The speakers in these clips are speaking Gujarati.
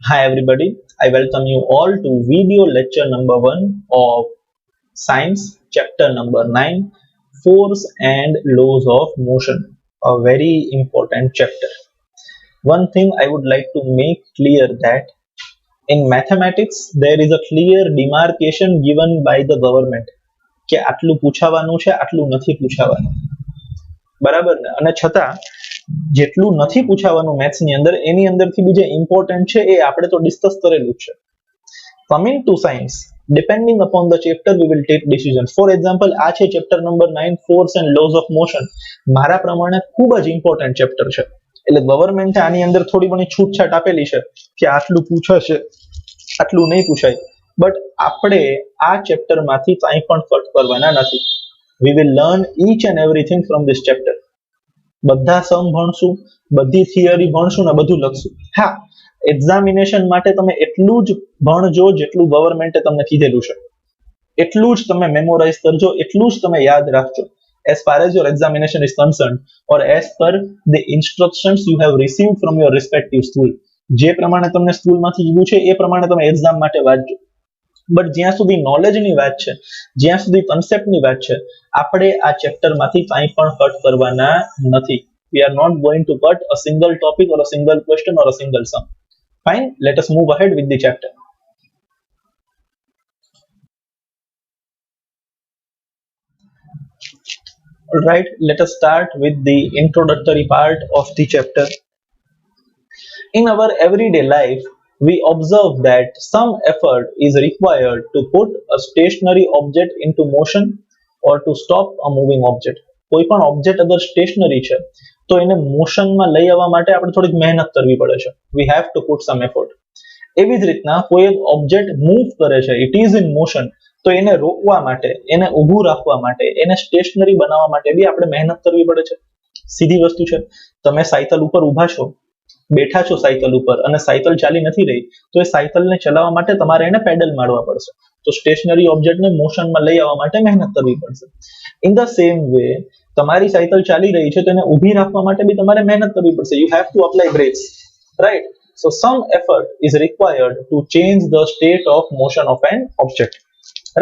Hi everybody, I welcome you all to video lecture number 1 of Science chapter number 9, Force and Laws of Motion, a very important chapter. One thing I would like to make clear that in mathematics there is a clear demarcation given by the government કે આટલું પૂછાવાનું છે આટલું નથી પૂછાવાનું બરાબર ને અને છતાં જેટલું નથી પૂછાવાનું મેથ્સ ની અંદર એની અંદરથી બી જે ઇમ્પોર્ટન્ટ છે એ આપણે તો ડિસ્કસ કરેલું છે. Coming to science, depending upon the chapter we will take decisions. For example, આ છે chapter number 9 force and laws of motion. મારા પ્રમાણે ખૂબ જ ઇમ્પોર્ટન્ટ ચેપ્ટર છે, એટલે ગવર્મેન્ટે આની અંદર થોડી ઘણી છૂટછાટ આપેલી છે કે આટલું પૂછાશે આટલું નહીં પૂછાય, બટ આપણે આ ચેપ્ટર માંથી કંઈ પણ કટ કરવાના નથી. We will learn each and everything from this chapter. બધા સમ ભણશું, બધી થિયરી ભણશું ને બધું લખશું. હા, એક્ઝામિનેશન માટે તમે એટલું જ ભણજો જેટલું ગવર્મેન્ટે તમને કીધેલું છે, એટલું જ તમે મેમોરાઇઝ કરજો, એટલું જ તમે યાદ રાખજો. As far as your examination is concerned or as per the instructions you have received from your respective school, જે પ્રમાણે તમને સ્કૂલમાંથી કીધું છે એ પ્રમાણે તમે એક્ઝામ માટે વાંચજો. બટ જ્યાં સુધી નોલેજની વાત છે, જ્યાં સુધી કન્સેપ્ટની વાત છે, આપણે આ ચેપ્ટરમાંથી કંઈ પણ કટ કરવાના નથી. We are not going to cut a single topic or a single question or a single sum. Fine, let us move ahead with the chapter. Alright, let us start with the introductory part of the chapter. In our everyday life, we observe that some effort is required to put a stationary object into motion or to stop a moving object. કોઈ પણ ઓબ્જેક્ટ અગર સ્ટેશનરી છે તો એને મોશનમાં લઈ આવવા માટે આપણે થોડીક મહેનત કરવી પડે છે. We have to put some effort. એવી જ રીતના કોઈ એક ઓબ્જેક્ટ મૂવ કરે છે, ઇટ ઇઝ ઇન મોશન, તો એને રોકવા માટે, એને ઊભું રાખવા માટે, એને સ્ટેશનરી બનાવવા માટે બી આપણે મહેનત કરવી પડે છે. સીધી વસ્તુ છે, તમે સાયકલ ઉપર ઊભા છો, બેઠા છો સાયકલ ઉપર અને સાયકલ ચાલી નથી રહી, તો એ સાયકલને ચલાવવા માટે તમારે એને પેડલ મારવા પડશે. તો સ્ટેશનરી ઓબ્જેક્ટને મોશનમાં લઈ આવવા માટે મહેનત કરવી પડશે. ઇન ધ સેમ વે તમારી સાયકલ ચાલી રહી છે તો એને ઊભી રાખવા માટે બી તમારે મહેનત કરવી પડશે. You have to apply brakes, right? So some effort is required to change the state of motion of an object,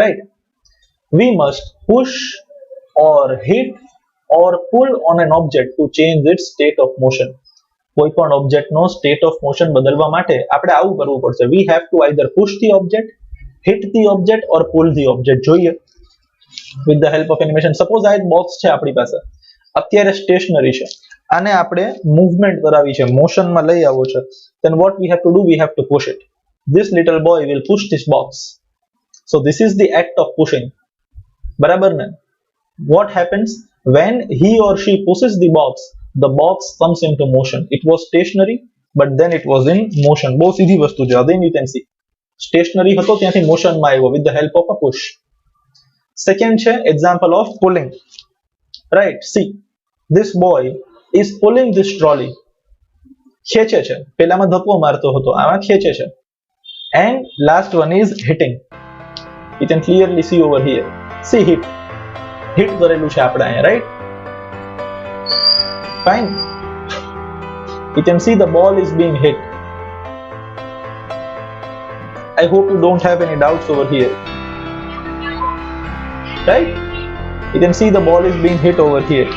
right? We must push or hit or pull on an object to change its state of motion. કોઈ પણ ઓબ્જેક્ટનો સ્ટેટ ઓફ મોશન બદલવા માટે આપણે આવું કરવું પડશે. We have to either push the object, hit the object or pull the object. જોઈએ with the help of animation. Suppose આ એક બોક્સ છે આપણી પાસે, અત્યારે સ્ટેશનરી છે, આને આપણે મૂવમેન્ટ કરાવી છે, મોશનમાં લઈ આવવો છે. Then what we have to do, we have to push it. This little boy will push this box. So this is the act of pushing. બરાબર ને? What happens when he or she pushes the box? The box comes into motion. It was stationary, but then it was in motion. બહુ સીધી વસ્તુ છે. Again you can see. Stationary હતો ત્યાંથી મોશનમાં આવ્યો with the help of a push. Second છે example of pulling. Right? See, this boy is pulling this trolley. ખેંચે છે, પેલામાં ધક્કો મારતો હતો, આમાં ખેંચે છે. And last one is hitting. You can clearly see over here. See, hit કરેલું છે આપણે અહીંયા, right? Fine. You can see the ball is being hit. I hope you don't have any doubts over here, right? You can see the ball is being hit over here.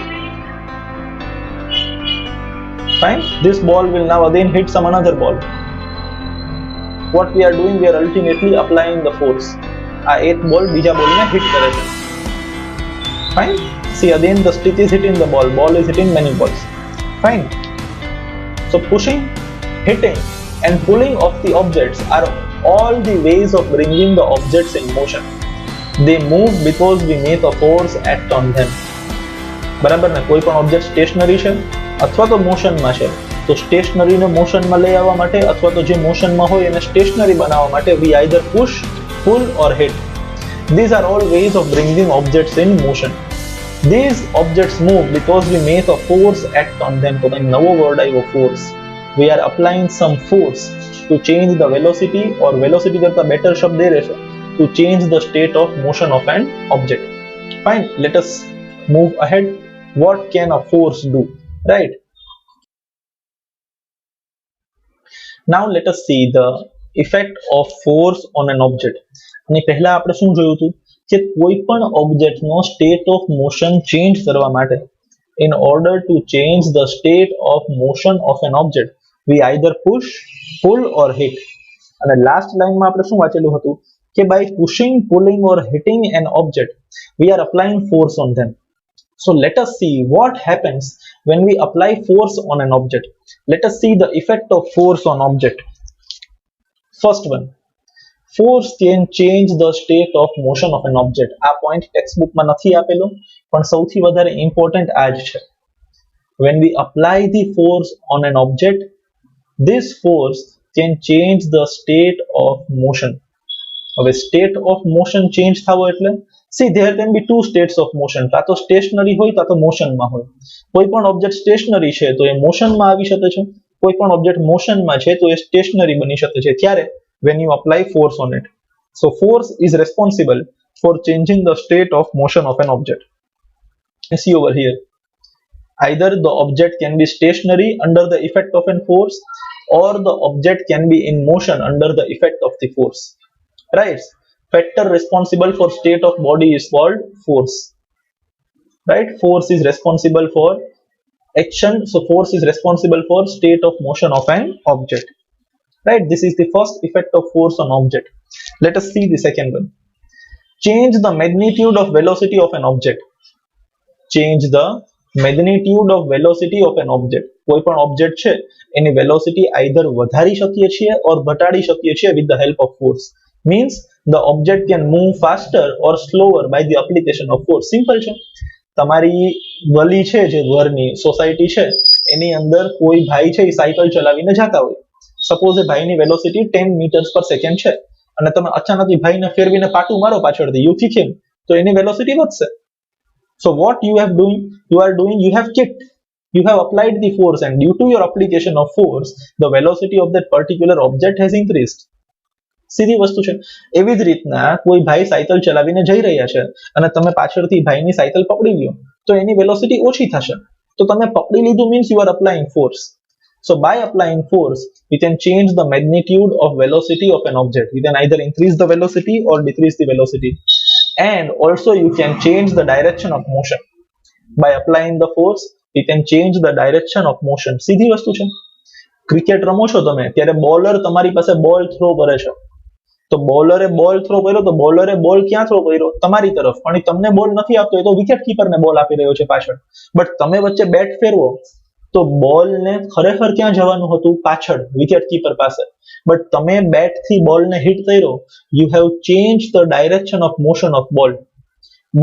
Fine. This ball will now again hit some another ball. What we are doing, we are ultimately applying the force. આ એક બોલ બીજા બોલને હિટ કરે છે. Fine. See, again the stick is hitting the ball. Ball is hitting many balls. Fine. So pushing, hitting and pulling of the objects are all the ways of bringing the objects in motion. They move because we make a force act on them. બરાબર ને? કોઈ પણ ઓબ્જેક્ટ સ્ટેશનરી છે અથવા તો મોશનમાં છે, તો સ્ટેશનરીને મોશનમાં લઈ આવવા માટે અથવા તો જે મોશનમાં હોય એને સ્ટેશનરી બનાવવા માટે we either push, pull or hit. These are all ways of bringing objects in motion. These objects move because we make a force act on them. તો કંઈક નવો વર્ડ આવ્યો, force. We are applying some force to change the velocity, or velocity કરતા better શબ્દ એ રહેશે, to change the state of motion of an object. Fine, let us move ahead. What can a force do, right? Now let us see the effect of force on an object. અને પહેલા આપણે શું જોયું હતું કે કોઈ પણ ઓબ્જેક્ટનો સ્ટેટ ઓફ મોશન ચેન્જ કરવા માટે in order to change the state of motion of an object we either push, pull or hit. અને લાસ્ટ લાઈનમાં આપણે શું વાંચેલું હતું કે by pushing, pulling or hitting an object we are applying force on them. So let us see what happens when we apply force on an object. Let us see the effect of force on object. First one, force can change the state of motion of an object. આ point textbook માં નથી આપેલો પણ સૌથી વધારે important આ જ છે. When we apply the force on an object, this force can change the state of motion. હવે state of motion change થવો એટલે see there can be two states of motion. કાં તો stationary હોય કાં તો motion માં હોય. કોઈ પણ object stationary છે તો એ motion માં આવી શકે છે, કોઈ પણ object motion માં છે તો એ stationary બની શકે છે. ત્યારે when you apply force on it. So force is responsible for changing the state of motion of an object. You see over here, either the object can be stationary under the effect of a force or the object can be in motion under the effect of the force. Right? Factor responsible for state of body is called force. Right? Force is responsible for action. So force is responsible for state of motion of an object. Right? This is the first effect of force on object. Let us see the second one. Change the magnitude of velocity of an object. Change the magnitude of velocity of an object. કોઈ પણ object છે એની velocity either વધારી શકીએ છીએ or ઘટાડી શકીએ છીએ with the help of force. Means the object can move faster or slower by the application of force. Simple છે. તમારી ગલી છે જે ઘરની સોસાયટી છે એની અંદર કોઈ ભાઈ છે એ સાયકલ ચલાવીને જતા હોય. સપોઝ એ ભાઈની વેલોસિટી 10 મીટર્સ પર સેકન્ડ છે અને તમે અચાનક એ ભાઈને ફેરવીને પાટું મારો પાછળથી you kick him તો એની વેલોસિટી વધશે. So what you are doing, you have kicked, you have applied the force, and due to your application of force the velocity of that particular object has increased. સીધી વસ્તુ છે. એવી જ રીતના કોઈ ભાઈ સાયકલ ચલાવીને જઈ રહ્યા છે અને તમે પાછળથી ભાઈની સાયકલ પકડી લ્યો તો એની વેલોસિટી ઓછી થશે. તો તમે પકડી લીધું means you are applying force. So by applying force we can change the magnitude of velocity of an object. We can either increase the velocity or decrease the velocity, and also you can change the direction of motion. By applying the force we can change the direction of motion. સીધી વસ્તુ છે. ક્રિકેટ રમો છો તમે ત્યારે બોલર તમારી પાસે બોલ થ્રો કરે છે તો બોલરે બોલ થ્રો કર્યો તો બોલરે બોલ ક્યાં થ્રો કર્યો તમારી તરફ, પણ તમને બોલ નથી આપતો, એ તો વિકેટ કીપરને બોલ આપી રહ્યો છે પાછળ. બટ તમે વચ્ચે બેટ ફેરવો તો બોલને ખરેખર ક્યાં જવાનું હતું? પાછળ, વિકેટ કીપર પાસે. બટ તમે બેટથી બોલને હિટ કર્યો, you have change the direction of motion of બોલ.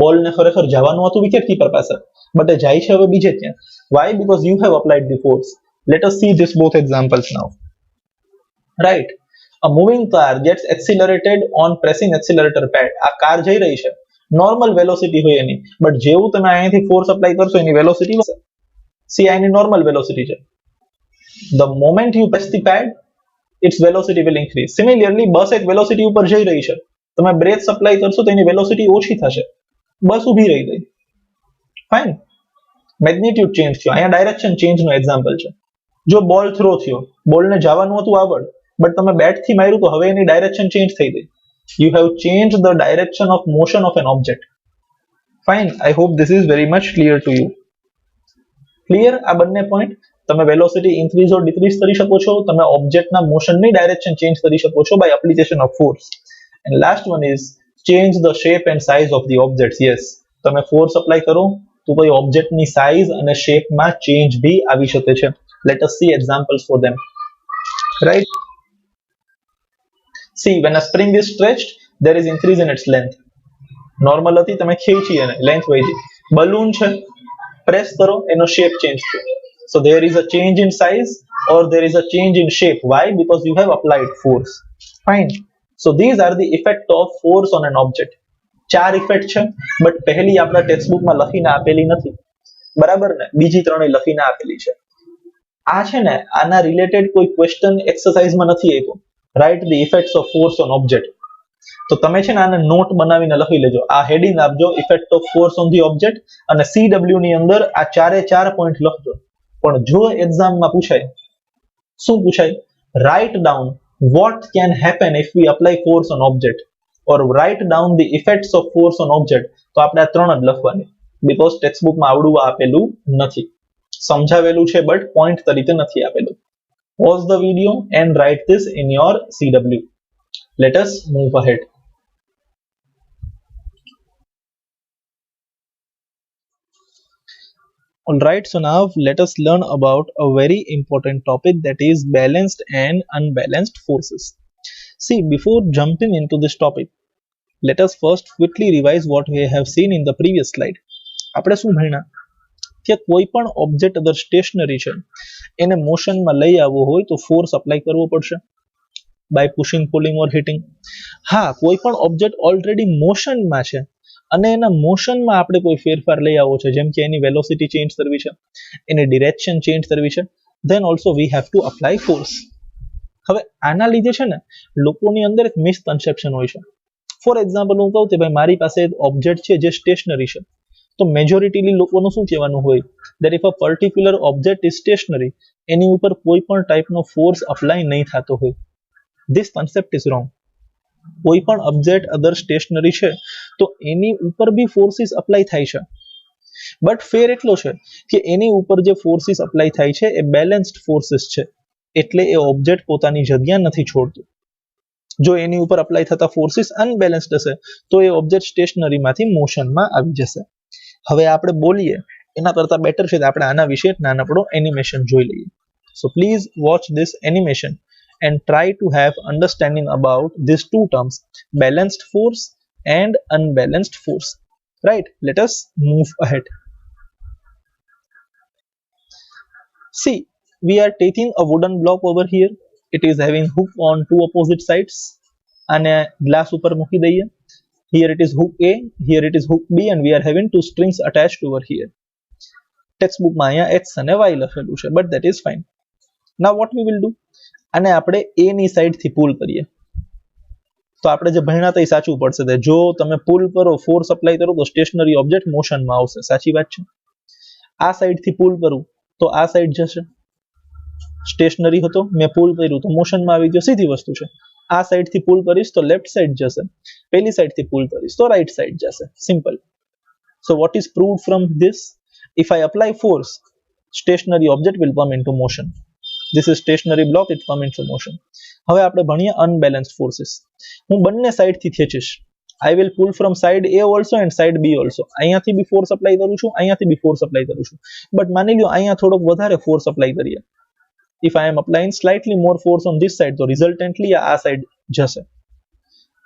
બોલને ખરેખર જવાનું હતું વિકેટ કીપર પાસે, બટ એ જાય છે હવે બીજે ક્યાં. Why? Because you have applied the force. Let us see this both examples now. Right? A moving car gets accelerated on pressing accelerator pad. આ કાર જઈ રહી છે, નોર્મલ વેલોસિટી હોય એની, બટ જેવું તમે અહીંયાથી ફોર્સ અપ્લાય કરશો એની વેલોસિટી વધશે. સી આની નોર્મલ વેલોસિટી છે. The moment you press the pad, its velocity will increase. Similarly, બસ એક વેલોસિટી ઉપર જઈ રહી છે, તમે બ્રેક સપ્લાય કરશો તો એની વેલોસિટી ઓછી થશે, બસ ઊભી રહી ગઈ. ફાઇન. મેગ્નિટ્યુડ ચેન્જ થયો. અહીંયા ડાયરેક્શન ચેન્જનો એક્ઝામ્પલ છે. જો બોલ થ્રો થયો, બોલને જવાનું હતું આગળ, બટ તમે બેટથી માર્યું તો હવે એની ડાયરેક્શન ચેન્જ થઈ ગઈ. You have change the direction of motion of N object. Fine. I hope this is very much clear to you. Clear આ બંને પોઈન્ટ? તમે વેલોસિટી ઇન્ક્રીઝ ઓર ડિક્રીઝ કરી શકો છો, તમે ઓબ્જેક્ટના મોશનની ડાયરેક્શન ચેન્જ કરી શકો છો by application of force. And last one is change the shape and size of the object. Yes, તમે ફોર્સ અપ્લાય કરો તો કોઈ ઓબ્જેક્ટની સાઇઝ અને શેપમાં ચેન્જ બી આવી શકે છે. Let us see examples for them. Right? See, when a spring is stretched, there is increase in its length. Normal હતી, તમે ખેંચી અને length વધી. બલૂન છે, પ્રેસ કરો એનો shape change થયો. So there is a change in size or there is a change in shape. Why? Because you have applied force. Fine. So these are the effect of force on an object. 4 effect છે, બટ પહેલી આપણા ટેક્સ્ટબુકમાં લખીને આપેલી નથી. બરાબર ને? બીજી ત્રણે લખીને આપેલી છે. આ છે ને, આના રિલેટેડ કોઈ ક્વેશ્ચન એક્સરસાઇઝમાં નથી આપ્યો. Write the effects of force on object. તો તમે છે ને આને નોટ બનાવીને લખી લેજો. આ હેડિંગ આપજો, effect of force on the object, અને CW ની અંદર આ 4 પોઈન્ટ લખજો. પણ જો એક્ઝામમાં પૂછાય, શું પૂછાય write down what can happen if we apply force on object or write down the effects of force on object. તો આપણે આ ત્રણ જ લખવાની, બીકોઝ ટેક્સ્ટ બુકમાં આવડું આપેલું નથી, સમજાવેલું છે બટ પોઈન્ટ તરીકે નથી આપેલું. Pause the video and write this in your CW. Let us move ahead. Alright, so now let us learn about a very important topic, that is balanced and unbalanced forces. See, before jumping into this topic, let us first quickly revise what we have seen in the previous slide. આપણે શું ભણ્યા કે કોઈ પણ ઓબ્જેક્ટ અગર સ્ટેશનરી છે એને મોશનમાં લઈ આવવો હોય તો ફોર્સ અપ્લાય કરવો પડશે by pushing, pulling or hitting. હા, કોઈ પણ ઓબ્જેક્ટ ઓલરેડી મોશનમાં છે અને એના મોશનમાં આપણે કોઈ ફેરફાર લઈ આવવો છે, જેમ કે એની વેલોસિટી ચેન્જ કરવી છે, એની ડિરેક્શન ચેન્જ કરવી છે, then also we have to apply force. હવે આના લીધે છે ને લોકોની અંદર એક મિસકન્સેપ્શન હોય છે. ફોર એક્ઝામ્પલ હું કહું કે ભાઈ મારી પાસે એક ઓબ્જેક્ટ છે જે સ્ટેશનરી છે, તો મેજોરિટીલી લોકોનું શું કહેવાનું હોય, that if a particular object is stationary, એની ઉપર કોઈ પણ ટાઈપનો ફોર્સ અપ્લાય નહીં થતો હોય. This concept is wrong. કોઈ પણ ઓબ્જેક્ટ અગર સ્ટેશનરી છે તો એની ઉપર બી ફોર્સિસ અપ્લાય થાય છે, બટ ફેર એટલો છે કે એની ઉપર જે ફોર્સિસ અપ્લાય થાય છે એ બેલેન્સ્ડ ફોર્સિસ છે, એટલે એ ઓબ્જેક્ટ પોતાની જગ્યા નથી છોડતું. જો એની ઉપર અપ્લાય થતા ફોર્સિસ અનબેલેન્સ્ડ હશે તો એ ઓબ્જેક્ટ સ્ટેશનરીમાંથી મોશનમાં આવી જશે. હવે આપણે બોલીએ એના કરતા બેટર છે કે આપણે આના વિશે એક નાનકડો એનિમેશન જોઈ લઈએ. So please watch this animation and try to have understanding about these two terms, balanced force and unbalanced force. Right, let us move ahead. See, we are taking a wooden block over here. It is having hook on two opposite sides and a glass upar મૂકી દઈએ. Here it is hook A, here it is hook B, and we are having two strings attached over here. Textbook માં અહીંયા X અને Y લખેલું છે, but that is fine. Now what we will do, અને આપણે A ની સાઈડ થી પુલ કરીએ તો આપણે જે ભણ્યા હતા એ સાચું પડશે. જો તમે પુલ કરો, ફોર્સ અપ્લાય કરો તો સ્ટેશનરી ઓબ્જેક્ટ મોશનમાં આવશે, સાચી વાત છે. આ સાઈડ થી પુલ કરું તો આ સાઈડ જશે, સ્ટેશનરી હતો, મેં પુલ કર્યું તો મોશનમાં આવી ગયો, સીધી વસ્તુ છે. આ સાઈડ થી પુલ કરીશ તો લેફ્ટ સાઈડ જશે, પેલી સાઈડ થી પુલ કરીશ તો રાઈટ સાઈડ જશે, simple. So what is proved from this, if I apply force, stationary object will come into motion. This is stationary block, it come into motion. હવે આપણે ભણીએ unbalanced forces. હું બંને સાઈડ થી ખેંચીશ. I will pull from side A also and side B also. અહીંયાથી બી ફોર્સ અપ્લાય કરું છું, અહીંયાથી બી ફોર્સ અપ્લાય કરું છું, બટ માની લ્યો અહીંયા થોડોક વધારે ફોર્સ અપ્લાય કરીએ. If I am applying slightly more force on this side, તો resultantly આ સાઈડ જશે.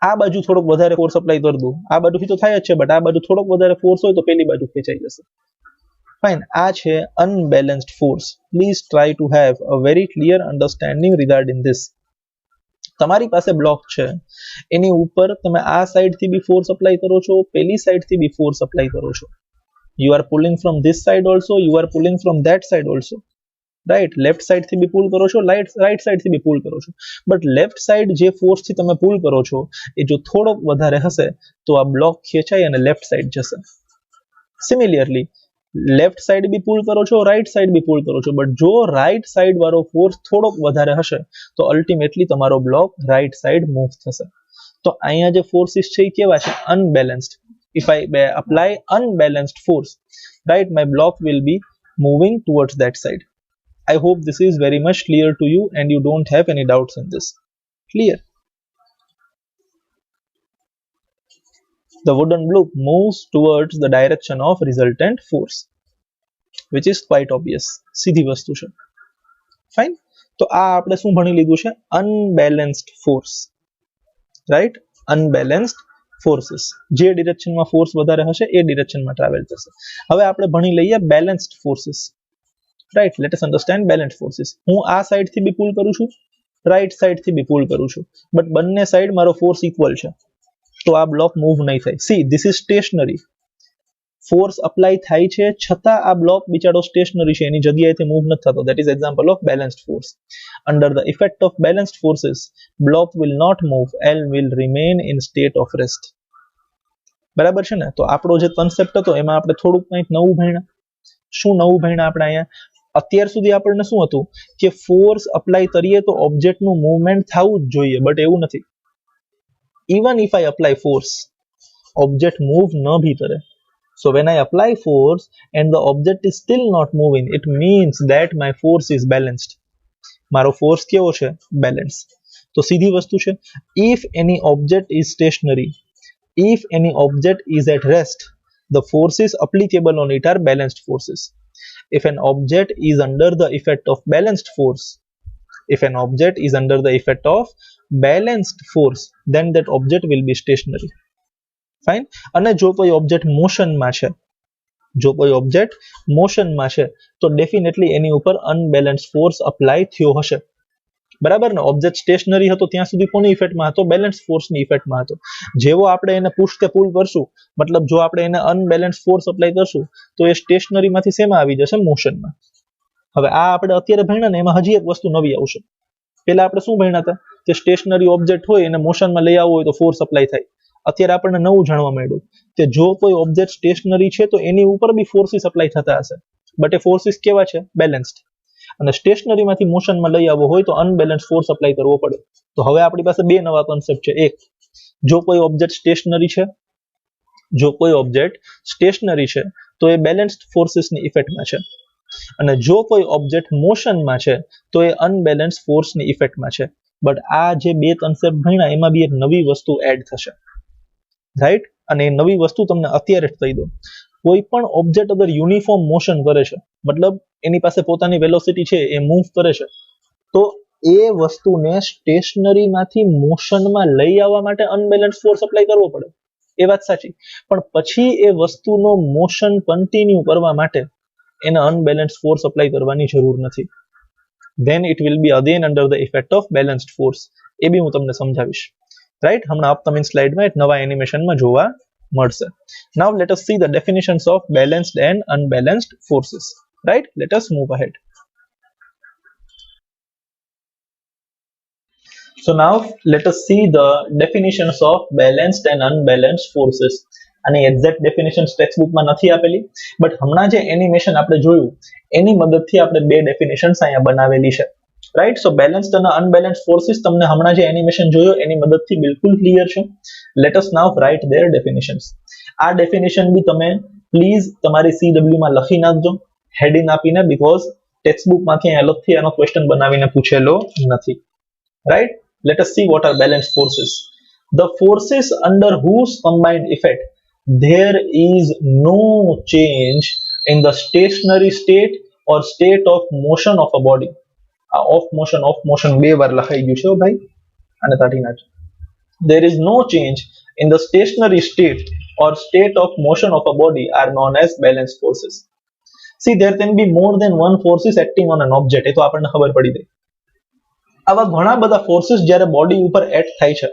આ બાજુ થોડોક વધારે ફોર્સ અપ્લાય કરી દઉં, આ બાજુથી તો થાય જ છે, બટ આ બાજુ થોડોક વધારે ફોર્સ હોય તો પેલી બાજુ ખેંચાઈ જશે. Fine, આ છે unbalanced force. Please try to have a very clear understanding regarding this. તમારી પાસે બ્લોક છે, એની ઉપર તમે આ સાઈડ થી બી ફોર્સ અપ્લાય કરો છો, પેલી સાઈડ થી બી ફોર્સ અપ્લાય કરો છો. You are pulling from this side also, you are pulling from that side also. Right, left side થી બી પુલ કરો છો, રાઈટ સાઈડ થી બી પુલ કરો છો, બટ લેફ્ટ સાઈડ જે ફોર્સ થી તમે પુલ કરો છો એ જો થોડોક વધારે હશે તો આ બ્લોક ખેંચાઈ અને લેફ્ટ સાઈડ જશે. સિમિલરલી લેફ્ટ સાઈડ બી પુલ કરો છો, રાઈટ સાઈડ બી પુલ કરો છો, બટ જો રાઈટ સાઈડ વાળો ફોર્સ થોડોક વધારે હશે તો અલ્ટિમેટલી તમારો બ્લોક રાઈટ સાઈડ મૂવ થશે. તો અહીંયા જે ફોર્સિસ છે એ કેવા છે, unbalanced. If I apply unbalanced force, right, my block will be moving towards that side. I hope this is very much clear to you and you don't have any doubts in this. Clear? The wooden block moves towards the direction of resultant force, which is quite obvious. સીધી વસ્તુ છે. Fine? તો આ આપણે શું ભણી લીધું છે, unbalanced force. Right? Unbalanced forces. જે ડિરેક્શનમાં ફોર્સ વધારે હશે એ ડિરેક્શનમાં ટ્રાવેલ થશે. હવે આપણે ભણી લઈએ balanced forces. Right, let us understand balanced forces. હું આ સાઈડ થી બી પુલ કરું છું, રાઈટ સાઈડ થી બી પુલ કરું છું, બટ બંને સાઈડ મારો ફોર્સ ઇક્વલ છે તો આ બ્લોક મૂવ નહીં થાય. See, this is stationary. Force apply થાય છે છતાં આ બ્લોક બિચારો સ્ટેશનરી છે, એની જગ્યાએથી મૂવ નથી થતો. That is example of balanced force. Under the effect of balanced forces, block will not move and will remain in state of rest. બરાબર છે ને? તો આપણો જે કન્સેપ્ટ હતો એમાં આપણે થોડુંક કંઈક નવું ભણ્યા. શું નવું ભણ્યા આપણે અહીંયા? અત્યાર સુધી આપણને શું હતું કે ફોર્સ અપ્લાય કરીએ તો ઓબ્જેક્ટનું મૂવમેન્ટ થવું જ જોઈએ, બટ એવું નથી. Even if I apply force, object move न भी करे. So when I apply force and the object is still not moving, it means that my force is balanced. મારો ફોર્સ કેવો છે? બેલેન્સ. તો સીધી વસ્તુ છે, if any object is stationary, if any object is at rest, the forces applicable on it are balanced forces. If an object is under the effect of balanced force, if an object is under the effect of balanced force, then that object will be stationary. Fine. અને જો કોઈ ઓબ્જેક્ટ મોશનમાં છે, જો કોઈ ઓબ્જેક્ટ મોશનમાં છે તો ડેફિનેટલી એની ઉપર અનબેલેન્સ ફોર્સ અપ્લાય થયો હશે. બરાબર ને? ઓબ્જેક્ટ સ્ટેશનરી હતો ત્યાં સુધી કોની ઇફેક્ટમાં હતો? બેલેન્સ ફોર્સની ઇફેક્ટમાં હતો. જેવો આપણે એને પુશ કે પુલ કરશું, મતલબ જો આપણે એને અનબેલેન્સ ફોર્સ અપ્લાય કરશું તો એ સ્ટેશનરીમાંથી શેમાં આવી જશે? મોશનમાં. હવે આ આપણે અત્યારે ભણ્યા ને, એમાં હજી એક વસ્તુ નવી આવશે. પેલા આપણે શું ભણ્યા હતા કે સ્ટેશનરી ઓબ્જેક્ટ હોય એને મોશનમાં લઈ આવવું હોય તો ફોર્સ અપ્લાય થાય. અત્યારે આપણને નવું જાણવા મળ્યું કે જો કોઈ ઓબ્જેક્ટ સ્ટેશનરી છે તો એની ઉપર બી ફોર્સિસ અપ્લાય થતા હશે, બટ એ ફોર્સિસ કેવા છે? બેલેન્સ્ડ. અને સ્ટેશનરીમાંથી મોશનમાં લઈ આવવો હોય તો અનબેલેન્સ ફોર્સ અપ્લાય કરવો પડે. તો હવે આપણી પાસે બે નવા કોન્સેપ્ટ છે. એક, જો કોઈ ઓબ્જેક્ટ સ્ટેશનરી છે, જો કોઈ ઓબ્જેક્ટ સ્ટેશનરી છે તો એ બેલેન્સ્ડ ફોર્સિસની ઇફેક્ટમાં છે, અને જો કોઈ ઓબ્જેક્ટ મોશનમાં છે તો એ અનબેલેન્સ ફોર્સની ઇફેક્ટમાં છે. બટ આ જે બે કોન્સેપ્ટ ભણ્યા એમાં બી એક નવી વસ્તુ એડ થશે, રાઈટ? અને એ નવી વસ્તુ તમને અત્યારે જ કહી દો. કોઈ પણ ઓબ્જેક્ટ અગર યુનિફોર્મ મોશન કરે છે, મતલબ એની પાસે પોતાની વેલોસિટી છે, એ મૂવ કરે છે, તો એ વસ્તુને સ્ટેશનરીમાંથી મોશનમાં લઈ આવવા માટે અનબેલેન્સ ફોર્સ અપ્લાય કરવો પડે. એ વાત સાચી, પણ પછી એ વસ્તુનો મોશન કન્ટિન્યુ કરવા માટે એને અનબેલેન્સ ફોર્સ અપ્લાય કરવાની જરૂર નથી. then it will be again under the effect of balanced force. એ બી હું તમને સમજાવીશ, રાઈટ? હમણાં અપકમિંગ સ્લાઇડમાં એક નવા એનિમેશનમાં જોવા મળશે. Now let us see the definitions of balanced and unbalanced forces, right? Let us move ahead. So now let us see the definitions of balanced and unbalanced forces. આની એક્ઝેક્ટ ડેફિનેશન ટેક્સ્ટબુકમાં નથી આપેલી, બટ હમણાં જે એનિમેશન આપણે જોયું એની મદદથી આપણે બે ડેફિનેશન્સ અહીંયા બનાવેલી છે, રાઈટ? સો બેલેન્સ્ડ અને અનબેલેન્સ્ડ ફોર્સિસ તમને હમણાં જે એનિમેશન જોયો એની મદદથી બિલકુલ ક્લિયર છે. Let us now write their definitions. આ ડેફિનેશન બી તમે પ્લીઝ તમારી CW માં લખી નાખજો હેડિંગ આપીને, બીકોઝ ટેક્સ્ટબુકમાંથી અલગથી આનો ક્વેશ્ચન બનાવીને પૂછેલો નથી, right? Let us see what are balanced forces. The forces under whose combined effect there is no change in the stationary state or state of motion of a body. Off motion બે વાર લખાઈ ગયું છે ભાઈ, અને કાઢી નાખજો. There is no change in the stationary state or state of motion of a body are known as balanced forces. See, there can be more than one forces acting on an object. એ તો આપણને ખબર પડી ગઈ. આવા ઘણા બધા ફોર્સિસ જ્યારે બોડી ઉપર એક્ટ થાય છે,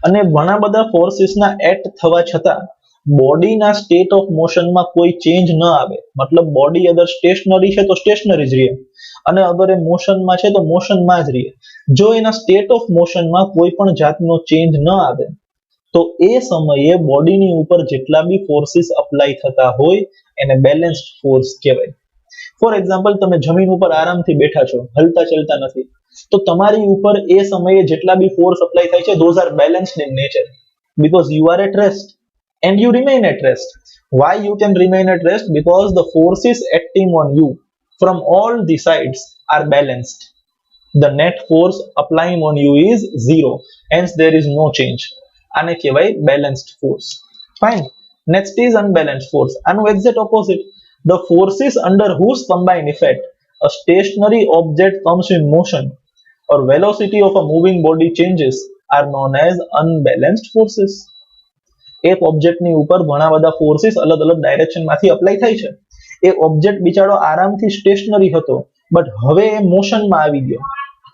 અને ઘણા બધા ફોર્સિસના એક્ટ થવા છતાં બોડીના સ્ટેટ ઓફ મોશનમાં કોઈ ચેન્જ ન આવે, મતલબ બોડી અગર સ્ટેશનરી છે તો સ્ટેશનરી જ રહે, અને અગર એ મોશનમાં છે તો મોશનમાં જ રહે. જો એના સ્ટેટ ઓફ મોશનમાં કોઈ પણ જાતનો ચેન્જ ન આવે તો એ સમયે બોડીની ઉપર જેટલા બી ફોર્સિસ અપ્લાય થતા હોય એને બેલેન્સ્ડ ફોર્સ કહેવાય. ફોર એક્ઝામ્પલ, તમે જમીન ઉપર આરામથી બેઠા છો, હલતા ચલતા નથી, તો તમારી ઉપર એ સમયે જેટલા બી ફોર્સ અપ્લાય થાય છે those are balanced in nature because you are at rest and you remain at rest. Why you can remain at rest? Because the forces acting on you from all the sides are balanced. The net force applying on you is zero, hence there is no change. આને કહેવાય balanced force. Fine. Next is unbalanced force. આનું exact opposite. The forces under whose combined effect a stationary object comes in motion or velocity of a moving body changes are known as unbalanced forces. એક ઓબ્જેક્ટની ઉપર ઘણા બધા ફોર્સિસ અલગ અલગ ડાયરેક્શનમાંથી અપ્લાય થાય છે. એ ઓબ્જેક્ટ બિચારો આરામથી સ્ટેશનરી હતો, બટ હવે એ મોશનમાં આવી ગયો.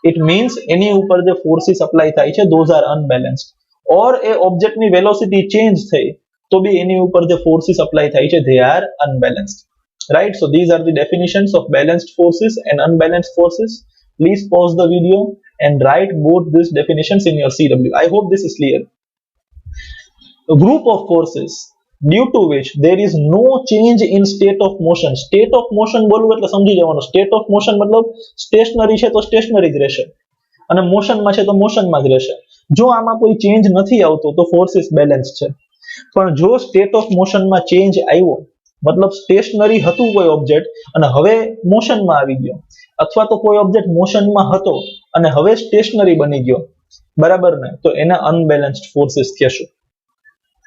ઇટ મીન્સ એની ઉપર જે ફોર્સિસ અપ્લાય થાય છે those are unbalanced. ઓર એ ઓબ્જેક્ટની વેલોસિટી ચેન્જ થઈ તો બી એની ઉપર જે ફોર્સિસ અપ્લાય થાય છે they are unbalanced. Right? So these are the definitions of balanced forces and unbalanced forces. Please pause the video and write both these definitions in your CW. I hope this is clear. A group of forces due to which there is no change in state of motion. State of motion બોલવું એટલે સમજી જવાનું. State of motion મતલબ સ્ટેશનરી છે તો સ્ટેશનરી જ રહેશે અને મોશનમાં છે તો મોશનમાં જ રહેશે. જો આમાં કોઈ ચેન્જ નથી આવતો તો ફોર્સિસ બેલેન્સ છે. પણ જો સ્ટેટ ઓફ મોશનમાં ચેન્જ આવ્યો મતલબ સ્ટેશનરી હતું કોઈ ઓબ્જેક્ટ અને હવે મોશનમાં આવી ગયો, અથવા તો કોઈ ઓબ્જેક્ટ મોશનમાં હતો અને હવે સ્ટેશનરી બની ગયો, બરાબર ને, તો એને અનબેલેન્સ્ડ ફોર્સિસ કહેશું.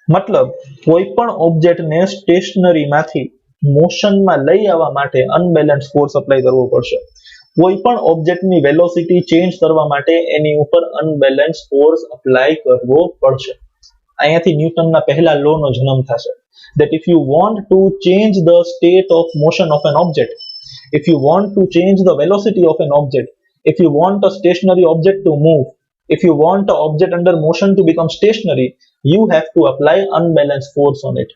મતલબ કોઈ પણ ઓબ્જેક્ટને સ્ટેશનરીમાંથી મોશનમાં લઈ આવવા માટે અનબેલેન્સ ફોર્સ અપ્લાય કરવો પડશે. કોઈ પણ ઓબ્જેક્ટની વેલોસિટી ચેન્જ કરવા માટે એની ઉપર અનબેલેન્સ ફોર્સ અપ્લાય કરવો પડશે. અહીંયાથી ન્યૂટનના પહેલા લો નો જન્મ થશે. That if you want to change the state of motion of an object, if you want to change the velocity of an object, if you want a stationary object to move, if you want an object under motion to become stationary, you have to apply unbalanced force on it.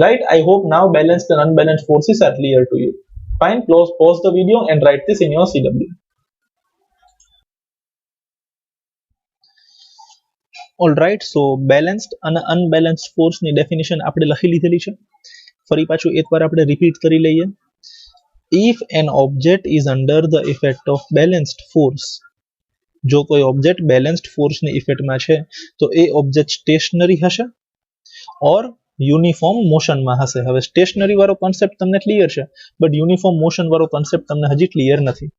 Right? I hope now balanced and unbalanced forces are clear to you. Fine, pause the video and write this in your CW. Alright, so balanced અને unbalanced force ની definition આપણે લખી લીધેલી છે. ફરી પાછું એકવાર આપણે રિપીટ કરી લઈએ. If an object is under the effect of balanced force, જો કોઈ ઓબ્જેક્ટ બેલેન્સ્ડ ફોર્સની ઇફેક્ટમાં છે તો એ ઓબ્જેક્ટ સ્ટેશનરી હશે ઓર યુનિફોર્મ મોશનમાં હશે. હવે સ્ટેશનરી વાળો કોન્સેપ્ટ તમને ક્લિયર છે, બટ યુનિફોર્મ મોશન વાળો કોન્સેપ્ટ તમને હજી ક્લિયર નથી.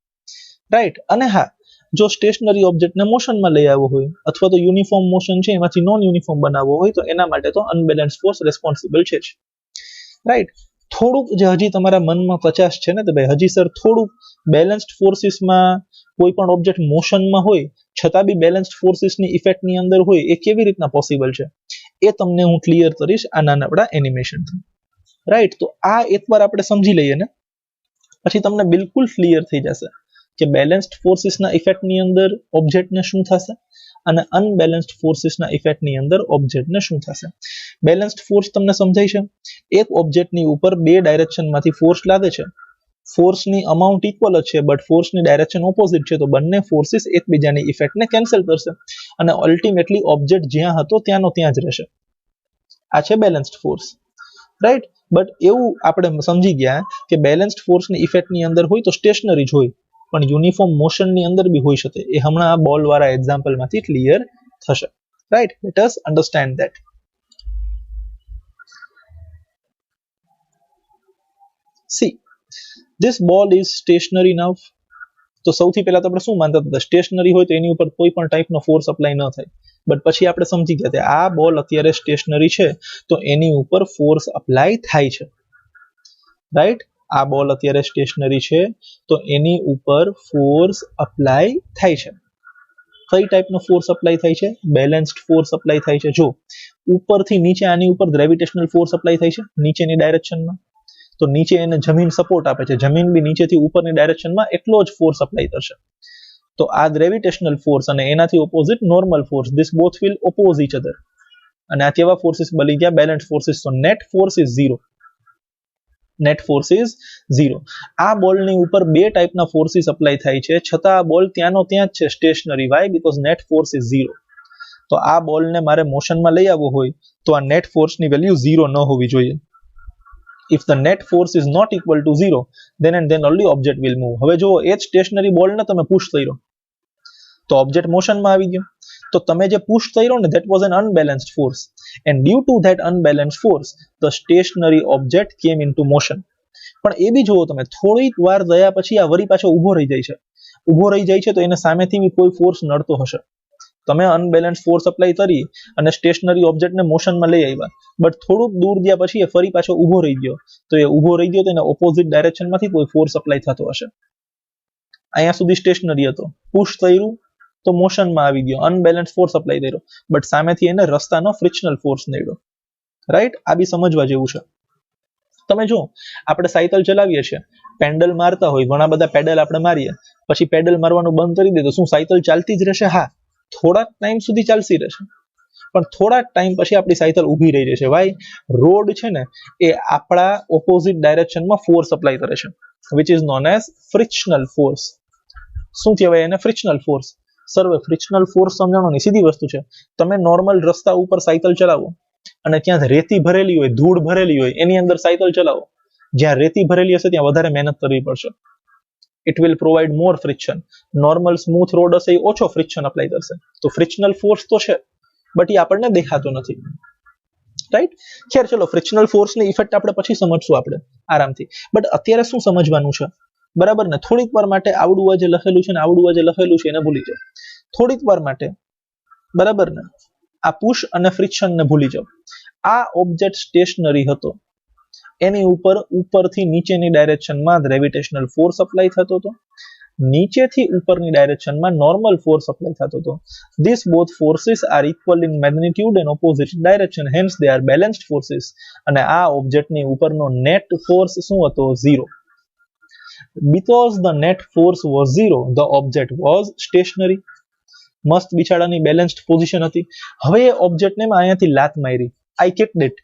રાઈટ? અને હા, જો સ્ટેશનરી ઓબ્જેક્ટને મોશનમાં લઈ આવવો હોય અથવા તો યુનિફોર્મ મોશન છે એમાંથી નોન યુનિફોર્મ બનાવવો હોય તો એના માટે તો અનબેલેન્સ ફોર્સ રેસ્પોન્સિબલ છે જ. રાઈટ? થોડુંક જે હજી તમારા મનમાં કચાશ છે ને તો ભાઈ હજી સર થોડુંક બેલેન્સ્ડ ફોર્સિસમાં કોઈ પણ ઓબ્જેક્ટ મોશનમાં હોય છતાં બી બેલેન્સ્ડ ફોર્સિસની ઇફેક્ટની અંદર હોય એ કેવી રીતના પોસિબલ છે એ તમને હું ક્લિયર કરીશ આ નાનકડા એનિમેશનથી. રાઈટ? તો આ એકવાર આપણે સમજી લઈએ ને પછી તમને બિલકુલ ક્લિયર થઈ જશે કે બેલેન્સ્ડ ફોર્સિસના ઇફેક્ટની અંદર ઓબ્જેક્ટને શું થશે અને અનબેલેન્સ્ડ ફોર્સિસના ઇફેક્ટની અંદર ઓબ્જેક્ટને શું થશે. બેલેન્સ્ડ ફોર્સ તમને સમજાય છે? એક ઓબ્જેક્ટની ઉપર બે ડાયરેક્શનમાંથી ફોર્સ લાદે છે. ફોર્સની અમાઉન્ટ ઇક્વલ જ છે બટ ફોર્સની ડાયરેક્શન ઓપોઝિટ છે તો બંને ફોર્સિસ એકબીજાની ઇફેક્ટને કેન્સલ કરશે અને અલ્ટિમેટલી ઓબ્જેક્ટ જ્યાં હતો ત્યાંનો ત્યાં જ રહેશે. આ છે બેલેન્સ્ડ ફોર્સ. રાઈટ? બટ એવું આપણે સમજી ગયા કે બેલેન્સ્ડ ફોર્સની ઇફેક્ટની અંદર હોય તો સ્ટેશનરી જ હોય પણ યુનિફોર્મ મોશનની અંદર બી હોઈ શકે. એ હમણાં આ બોલ વાળા એક્ઝામ્પલમાંથી ક્લિયર થશે. Right? Let us understand that. C, this ball is stationary now. તો સૌથી પહેલા તો આપણે શું માનતા હતા? સ્ટેશનરી હોય તો એની ઉપર કોઈ પણ ટાઈપનો ફોર્સ અપ્લાય ન થાય. બટ પછી આપણે સમજી ગયા કે આ બોલ અત્યારે સ્ટેશનરી છે તો એની ઉપર ફોર્સ અપ્લાય થાય છે. રાઈટ? આ બોલ અત્યારે સ્ટેશનરી છે તો એની ઉપર ફોર્સ અપ્લાય થાય છે. કઈ ટાઈપનો ફોર્સ અપ્લાય થાય છે? બેલેન્સ્ડ ફોર્સ અપ્લાય થાય છે. જો ઉપરથી નીચે આની ઉપર ગ્રેવિટેશનલ ફોર્સ અપ્લાય થાય છે નીચેની ડાયરેક્શનમાં, તો નીચે એને જમીન સપોર્ટ આપે છે, જમીન બી નીચેથી ઉપરની ડાયરેક્શનમાં એટલો જ ફોર્સ અપ્લાય કરશે. તો આ ગ્રેવિટેશનલ ફોર્સ અને એનાથી opposite normal force, this both will oppose each other. અને આ કેવા ફોર્સિસ બની ગયા? Balance forces. તો net force is zero. Net force is zero. આ બોલની ઉપર બે ટાઈપના ફોર્સિસ અપ્લાય થાય છે છતાં આ બોલ ત્યાંનો ત્યાં જ છે stationary. Why? Because net force is zero. તો આ બોલને મારે મોશનમાં લઈ આવવો હોય તો આ નેટ ફોર્સની વેલ્યુ ઝીરો ન હોવી જોઈએ. If the net force is not equal to 0, then and then only object will move. હવે જો એ જ સ્ટેશનરી બોલને તમે પુશ કર્યો તો ઓબ્જેક્ટ મોશનમાં આવી ગયો. તો તમે જે પુશ કર્યો ને that was an unbalanced force and due to that unbalanced force the stationary object came into motion. પણ એ બી જોવો તમે થોડીક વાર ગયા પછી આ વળી પાછો ઊભો રહી જાય છે. ઊભો રહી જાય છે તો એને સામેથી કોઈ ફોર્સ નડતો હશે. તમે અનબેલેન્સ ફોર્સ અપ્લાય કરી અને સ્ટેશનરી ઓબ્જેક્ટને મોશનમાં લઈ આવ્યા બટ થોડુંક દૂર ગયા પછી એ ફરી પાછો ઊભો રહી ગયો તો એ ઊભો રહી ગયો તો એને ઓપોઝિટ ડાયરેક્શનમાંથી કોઈ ફોર્સ અપ્લાય થતો હશે. અહીંયા સુધી સ્ટેશનરી હતો, પુશ કર્યું તો મોશનમાં આવી ગયો, અનબેલેન્સ ફોર્સ અપ્લાય કર્યો બટ સામેથી એને રસ્તાનો ફ્રિક્શનલ ફોર્સ નડ્યો. રાઈટ? આ બી સમજવા જેવું છે. તમે જો આપણે સાયકલ ચલાવીએ છીએ, પેડલ મારતા હોય, ઘણા બધા પેડલ આપણે મારીએ પછી પેડલ મારવાનું બંધ કરી દે તો શું સાયકલ ચાલતી જ રહેશે? હા, થોડાક ટાઈમ સુધી ચાલતી રહેશે પણ થોડાક ટાઈમ પછી આપણી સાયકલ ઊભી રહી જશે. વાય? રોડ છે ને એ આપણા ઓપોઝિટ ડાયરેક્શનમાં ફોર્સ અપ્લાય કરે છે which is known as frictional force. શું કહેવાય એને? Frictional force. સર્વે ફ્રિક્શનલ ફોર્સ સમજાવવાની સીધી વસ્તુ છે. તમે નોર્મલ રસ્તા ઉપર સાયકલ ચલાવો અને ત્યાં રેતી ભરેલી હોય, ધૂળ ભરેલી હોય, એની અંદર સાયકલ ચલાવો. જ્યાં રેતી ભરેલી હશે ત્યાં વધારે મહેનત કરવી પડશે. It will provide more friction. Normal smooth road હશે એ ઓછો ફ્રિક્શન અપ્લાય કરશે. તો ફ્રિક્શનલ ફોર્સ તો છે, બટ એ આપણને દેખાતો નથી. રાઈટ? ખેર ચલો, ફ્રિક્શનલ ફોર્સની ઇફેક્ટ આપણે પછી સમજશું આપણે આરામથી. બટ અત્યારે શું સમજવાનું છે, બરાબર ને? થોડીક વાર માટે આવડું જે લખેલું છે ને આવડું જે લખેલું છે એને ભૂલી જાઓ. થોડીક વાર માટે, બરાબર ને, આ પુશ અને ફ્રિક્શન ને ભૂલી જાઓ. આ ઓબ્જેક્ટ સ્ટેશનરી હતો, એની ઉપર ઉપરથી નીચેની ડાયરેક્શનમાં ગ્રેવિટેશનલ ફોર્સ અપ્લાય થતો હતો, નીચેથી ઉપરની ડાયરેક્શનમાં નોર્મલ ફોર્સ અપ્લાય થતો હતો. These both forces are equal in magnitude and opposite direction, hence they are balanced forces. અને આ ઓબ્જેક્ટની ઉપરનો નેટ ફોર્સ શું હતો? 0. Because the net force was 0, the object was stationary. મસ્ત બિચારાની બેલેન્સ્ડ પોઝિશન હતી. હવે એ ઓબ્જેક્ટને મેં અહીંયાથી લાત મારી. I kicked it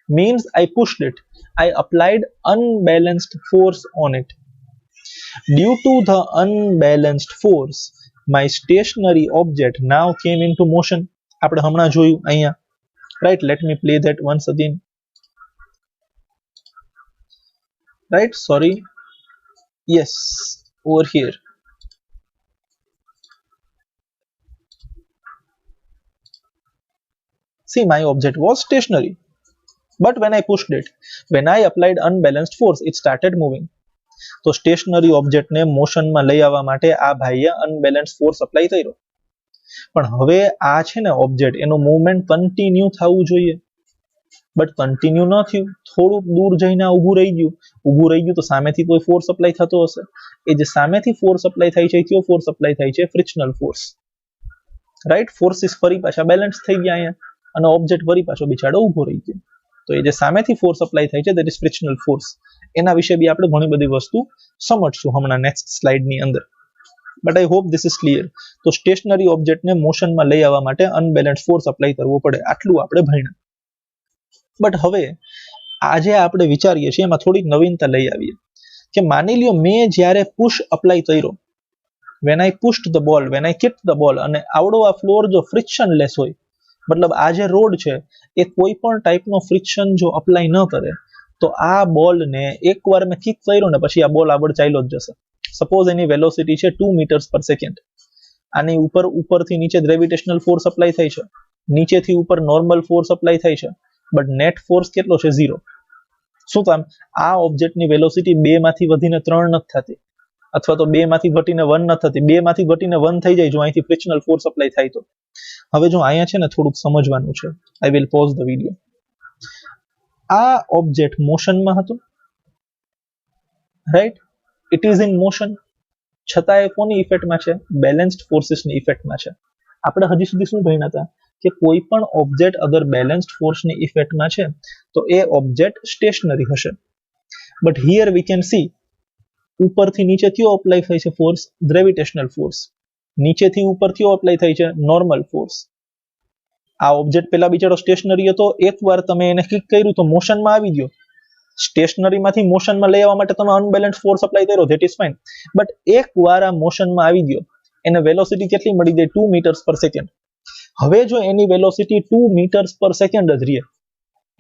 means I pushed it. I applied unbalanced force on it. Due to the unbalanced force, my stationary object now came into motion. આપણે હમણાં જોયું અહીંયા. Right? Let me play that once again. Right? Sorry. Yes, over here. See, my object was stationary. But when I pushed it, when I applied unbalanced force, it started moving. તો સ્ટેશનરી ઓબ્જેક્ટને મોશનમાં લઈ આવવા માટે આ ભાઈએ અનબેલેન્સ ફોર્સ અપ્લાય કર્યો. પણ હવે આ છે ને ઓબ્જેક્ટ, એનું મૂવમેન્ટ કન્ટિન્યુ થવું જોઈએ, બટ કન્ટિન્યુ ન થયું. થોડુંક દૂર જઈને ઊભું રહી ગયું તો સામેથી કોઈ ફોર્સ અપ્લાય થતો હશે. એ જે સામેથી ફોર્સ અપ્લાય થાય છે કયો ફોર્સ અપ્લાય થાય છે? Frictional force. રાઈટ? ફોર્સિસ ફરી પાછા બેલેન્સ થઈ ગયા અહીંયા, અને ઓબ્જેક્ટ ફરી પાછો બિચારો ઊભો રહી ગયો. તો એ જે સામેથી ફોર્સ અપ્લાય થાય છે દેટ ઇઝ ફ્રિક્શનલ ફોર્સ. એના વિશે બી આપણે ઘણી બધી વસ્તુ સમજશું હમણાં નેક્સ્ટ સ્લાઇડની અંદર. But I hope this is clear. તો સ્ટેશનરી ઓબ્જેક્ટને મોશનમાં લઈ આવવા માટે અનબેલેન્સ ફોર્સ અપ્લાય કરવો પડે, આટલું આપણે ભણ્યા. બટ હવે આજે આપણે વિચારીએ છીએ એમાં થોડીક નવીનતા લઈ આવીએ કે માની લ્યો મેં જ્યારે પુશ અપ્લાય કર્યો, when I pushed the ball, when I kicked the ball, અને આવડો આ ફ્લોર જો ફ્રિક્શનલેસ હોય, મતલબ આ જે રોડ છે એ કોઈ પણ ટાઈપનો ફ્રિક્શન જો અપ્લાય ન કરે, તો આ બોલને એકવાર મેં કિક કર્યો ને પછી આ બોલ આગળ ચાલ્યો જ જશે. સપોઝ એની વેલોસિટી છે 2 મીટર્સ પર સેકન્ડ. આની ઉપરથી નીચે ગ્રેવિટેશનલ ફોર્સ અપ્લાય થાય છે, નીચેથી ઉપર નોર્મલ ફોર્સ અપ્લાય થાય છે, બટ નેટ ફોર્સ કેટલો છે? 0. શું કામ? આ ઓબ્જેક્ટની વેલોસિટી 2 માંથી વધીને 3 નથી થતી, અથવા તો 2 માંથી ઘટીને 1 નથી થતી. 2 માંથી ઘટીને 1 થઈ જાય જો અહીંથી ફ્રિક્શનલ ફોર્સ અપ્લાય થાય તો. હવે જો અહીંયા છે ને થોડુંક સમજવાનું છે. I will pause the video. આ ઓબ્જેક્ટ મોશનમાં હતો, right? It is in motion, છતાં એ કોની ઇફેક્ટમાં છે? બેલેન્સ્ડ ફોર્સિસની ઇફેક્ટમાં છે. આપણે હજી સુધી શું ભણ્યા હતા કે કોઈ પણ ઓબ્જેક્ટ અગર બેલેન્સ્ડ ફોર્સની ઇફેક્ટમાં છે તો એ ઓબ્જેક્ટ સ્ટેશનરી હશે. But here we can see, ઉપરથી નીચે કયો અપ્લાય થાય છે ફોર્સ? Gravitational force. નીચેથી ઉપર કયો અપ્લાય થાય છે? Normal force. આ ઓબ્જેક્ટ પેલા બિચારો સ્ટેશનરી હતો, એકવાર તમે એને કિક કર્યું તો મોશનમાં આવી ગયો. સ્ટેશનરીમાંથી મોશનમાં લઈ આવવા માટે તમે અનબેલેન્સ ફોર્સ અપ્લાય કર્યો, ધેટ ઇઝ ફાઇન. બટ એકવાર આ મોશનમાં આવી ગયો, એને વેલોસિટી કેટલી મળી ગઈ? 2 મીટર્સ પર સેકન્ડ. હવે જો એની વેલોસિટી 2 મીટર્સ પર સેકન્ડ જ રહે,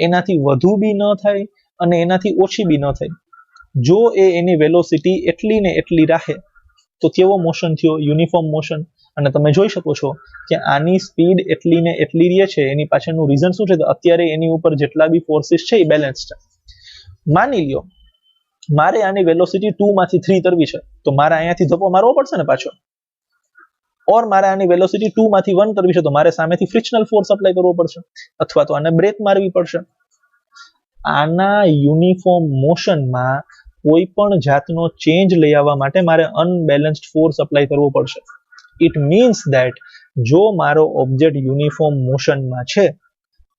એનાથી વધુ બી ન થાય અને એનાથી ઓછી બી ન થાય, જો એ એની વેલોસિટી એટલી ને એટલી રાખે તો કેવો મોશન થયો? Uniform motion. અને તમે જોઈ શકો છો કે આની સ્પીડ એટલી ને એટલી રહે છે. એની પાછળનું રીઝન શું છે? અત્યારે એની ઉપર જેટલા બી ફોર્સિસ છે એ બેલેન્સ છે. માની લ્યો મારે આની વેલોસિટી 2 માંથી 3 કરવી છે, તો મારે અહીંયાથી ધક્કો મારવો પડશે ને પાછો. ઓર મારે આની વેલોસિટી 2 માંથી 1 કરવી છે તો મારે સામેથી ફ્રિક્શનલ ફોર્સ અપ્લાય કરવો પડશે, અથવા તો આને બ્રેક મારવી પડશે. આના યુનિફોર્મ મોશનમાં કોઈ પણ જાતનો ચેન્જ લઈ આવવા માટે મારે અનબેલેન્સ્ડ ફોર્સ અપ્લાય કરવો પડશે. ઇટ મીન્સ ધેટ જો મારો ઓબ્જેક્ટ યુનિફોર્મ મોશનમાં છે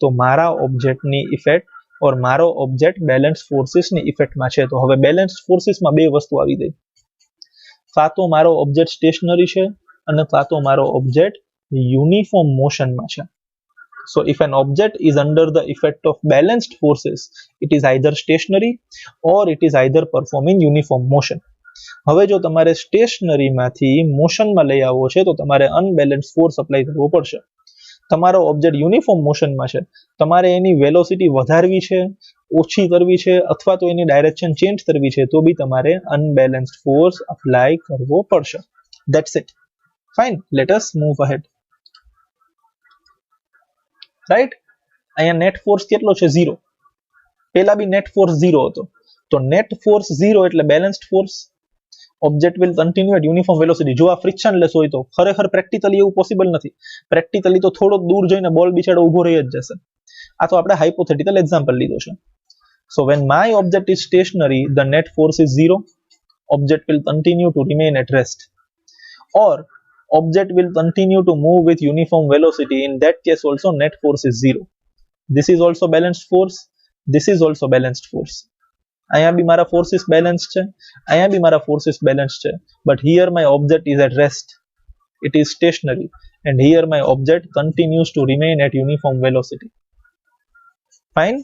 તો મારા ઓબ્જેક્ટની ઇફેક્ટ ઓર મારો ઓબ્જેક્ટ બેલેન્સ ફોર્સિસની ઇફેક્ટમાં છે. તો હવે બેલેન્સ ફોર્સિસમાં બે વસ્તુ આવી ગઈ, કાં તો મારો ઓબ્જેક્ટ સ્ટેશનરી છે અને કાં તો મારો ઓબ્જેક્ટ યુનિફોર્મ મોશનમાં છે. So if an object is under the effect of balanced forces, it is either stationary or it is either performing uniform motion. હવે જો તમારે સ્ટેશનરી માંથી મોશનમાં લઈ આવવો છે તો તમારે અનબેલેન્સ ફોર્સ અપ્લાય કરવો પડશે. તમારો ઓબ્જેક્ટ યુનિફોર્મ મોશનમાં છે, તમારે એની વેલોસિટી વધારવી છે, ઓછી કરવી છે અથવા તો એની ડાયરેક્શન ચેન્જ કરવી છે, તો બી તમારે અનબેલેન્સ્ડ ફોર્સ અપ્લાય કરવો પડશે. That's it. Fine, let us move ahead. Right, અહીંયા નેટ ફોર્સ કેટલો છે? 0. પેલા બી નેટ ફોર્સ 0 હતો. તો નેટ ફોર્સ 0 એટલે balanced force. Object will continue at uniform velocity. જો આ ફ્રિક્શનલેસ હોય તો ખરેખર પ્રેક્ટિકલી એવું પોસિબલ નથી. પ્રેક્ટિકલી તો થોડો દૂર જઈને બોલ બિચારો ઊભો રહી જ જશે. આ તો આપણે હાઇપોથેટિકલ એક્ઝામ્પલ લીધો છે. સો when my object is stationary, the net force is 0. Object will continue to remain at rest. Or object will continue to move with uniform velocity. In that case also net force is 0. This is also balanced force. This is also balanced force. અહીંયા બી મારા ફોર્સિસ બેલેન્સ છે, અહીંયા બી મારા ફોર્સિસ બેલેન્સ છે, but here my object is at rest. It is stationary and here my object continues to remain at uniform velocity. Fine.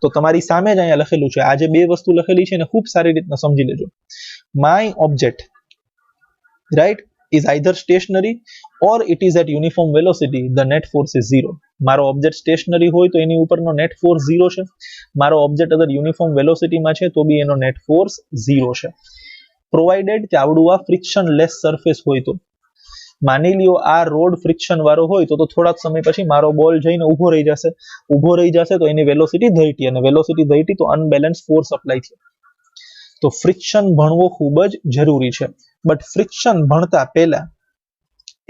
તો તમારી સામે જ અહીંયા લખેલું છે. આ જે બે વસ્તુ લખેલી છે એને ખૂબ સારી રીતના સમજી લેજો. My object, right, is either stationary or it is at uniform velocity, the net force is 0. મારો ઓબ્જેક્ટ સ્ટેશનરી હોય તો એની ઉપરનો નેટ ફોર્સ 0 છે. મારો ઓબ્જેક્ટ અગર યુનિફોર્મ વેલોસિટીમાં છે તો બી એનો નેટ ફોર્સ 0 છે, પ્રોવાઇડેડ કે આવડું આ ફ્રિક્શન લેસ સરફેસ હોય તો. માની લ્યો આ રોડ ફ્રિક્શન વાળો હોય તો થોડાક સમય પછી મારો બોલ જઈને ઊભો રહી જશે તો એની વેલોસિટી ઘટી, અને વેલોસિટી ઘટી તો અનબેલેન્સ ફોર્સ અપ્લાય થયો. તો ફ્રિક્શન ભણવો ખૂબ જ જરૂરી છે. બટ ફ્રિક્શન ભણતા પહેલા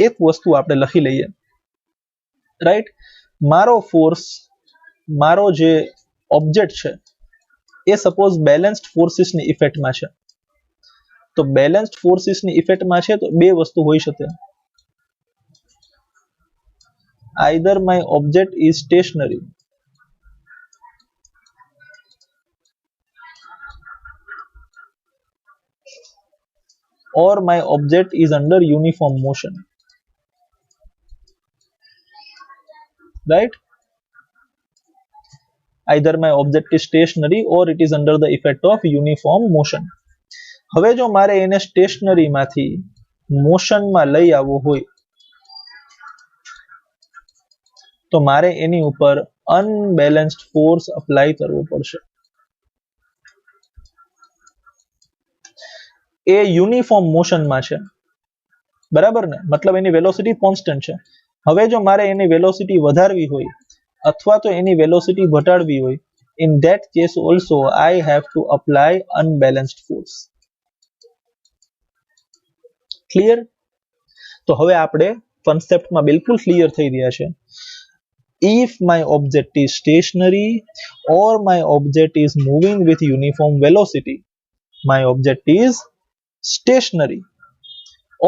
એક વસ્તુ આપણે લખી લઈએ. રાઈટ, મારો ફોર્સ, મારો જે ઓબ્જેક્ટ છે એ સપોઝ બેલેન્સ્ડ ફોર્સિસની ઇફેક્ટમાં છે. તો બેલેન્સ્ડ ફોર્સિસની ઇફેક્ટમાં છે તો બે વસ્તુ હોઈ શકે. Either my object is stationary or my object is under uniform motion. Right? Either my object is stationary or it is under the effect of uniform motion. હવે જો મારે એને સ્ટેશનરી માંથી મોશનમાં લઈ આવવો હોય તો મારે એની ઉપર અનબેલેન્સ્ડ ફોર્સ અપ્લાય કરવો પડશે. એ યુનિફોર્મ મોશનમાં છે, બરાબર ને? મતલબ એની વેલોસિટી કોન્સ્ટન્ટ છે. હવે જો મારે એની વેલોસિટી વધારવી હોય અથવા તો એની વેલોસિટી ઘટાડવી હોય, in that case also I have to apply unbalanced force. Clear? તો હવે આપણે કન્સેપ્ટમાં બિલકુલ ક્લિયર થઈ રહ્યા છે. If my object is stationary or my object is moving with uniform velocity, my object is stationary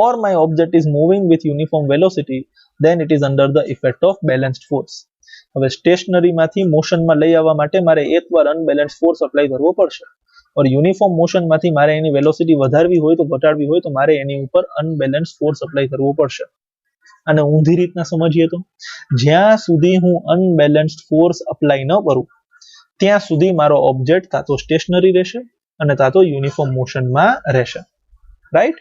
or my object is moving with uniform velocity, then it is under the effect of balanced force. હવે સ્ટેશનરી માંથી મોશનમાં લઈ આવવા માટે મારે એકવાર અનબેલેન્સ ફોર્સ અપ્લાય કરવો પડશે, और યુનિફોર્મ મોશનમાંથી મારે એની વેલોસિટી વધારવી હોય તો ઘટાડવી હોય તો મારે એની ઉપર અનબેલેન્સ ફોર્સ અપ્લાય કરવો પડશે. અને ઊંધી રીતના સમજીએ તો જ્યાં સુધી હું અનબેલેન્સ્ડ ફોર્સ અપ્લાય ન કરું ત્યાં સુધી મારો ઓબ્જેક્ટ કાં તો સ્ટેશનરી રહેશે અને કાં તો યુનિફોર્મ મોશનમાં રહેશે. Right,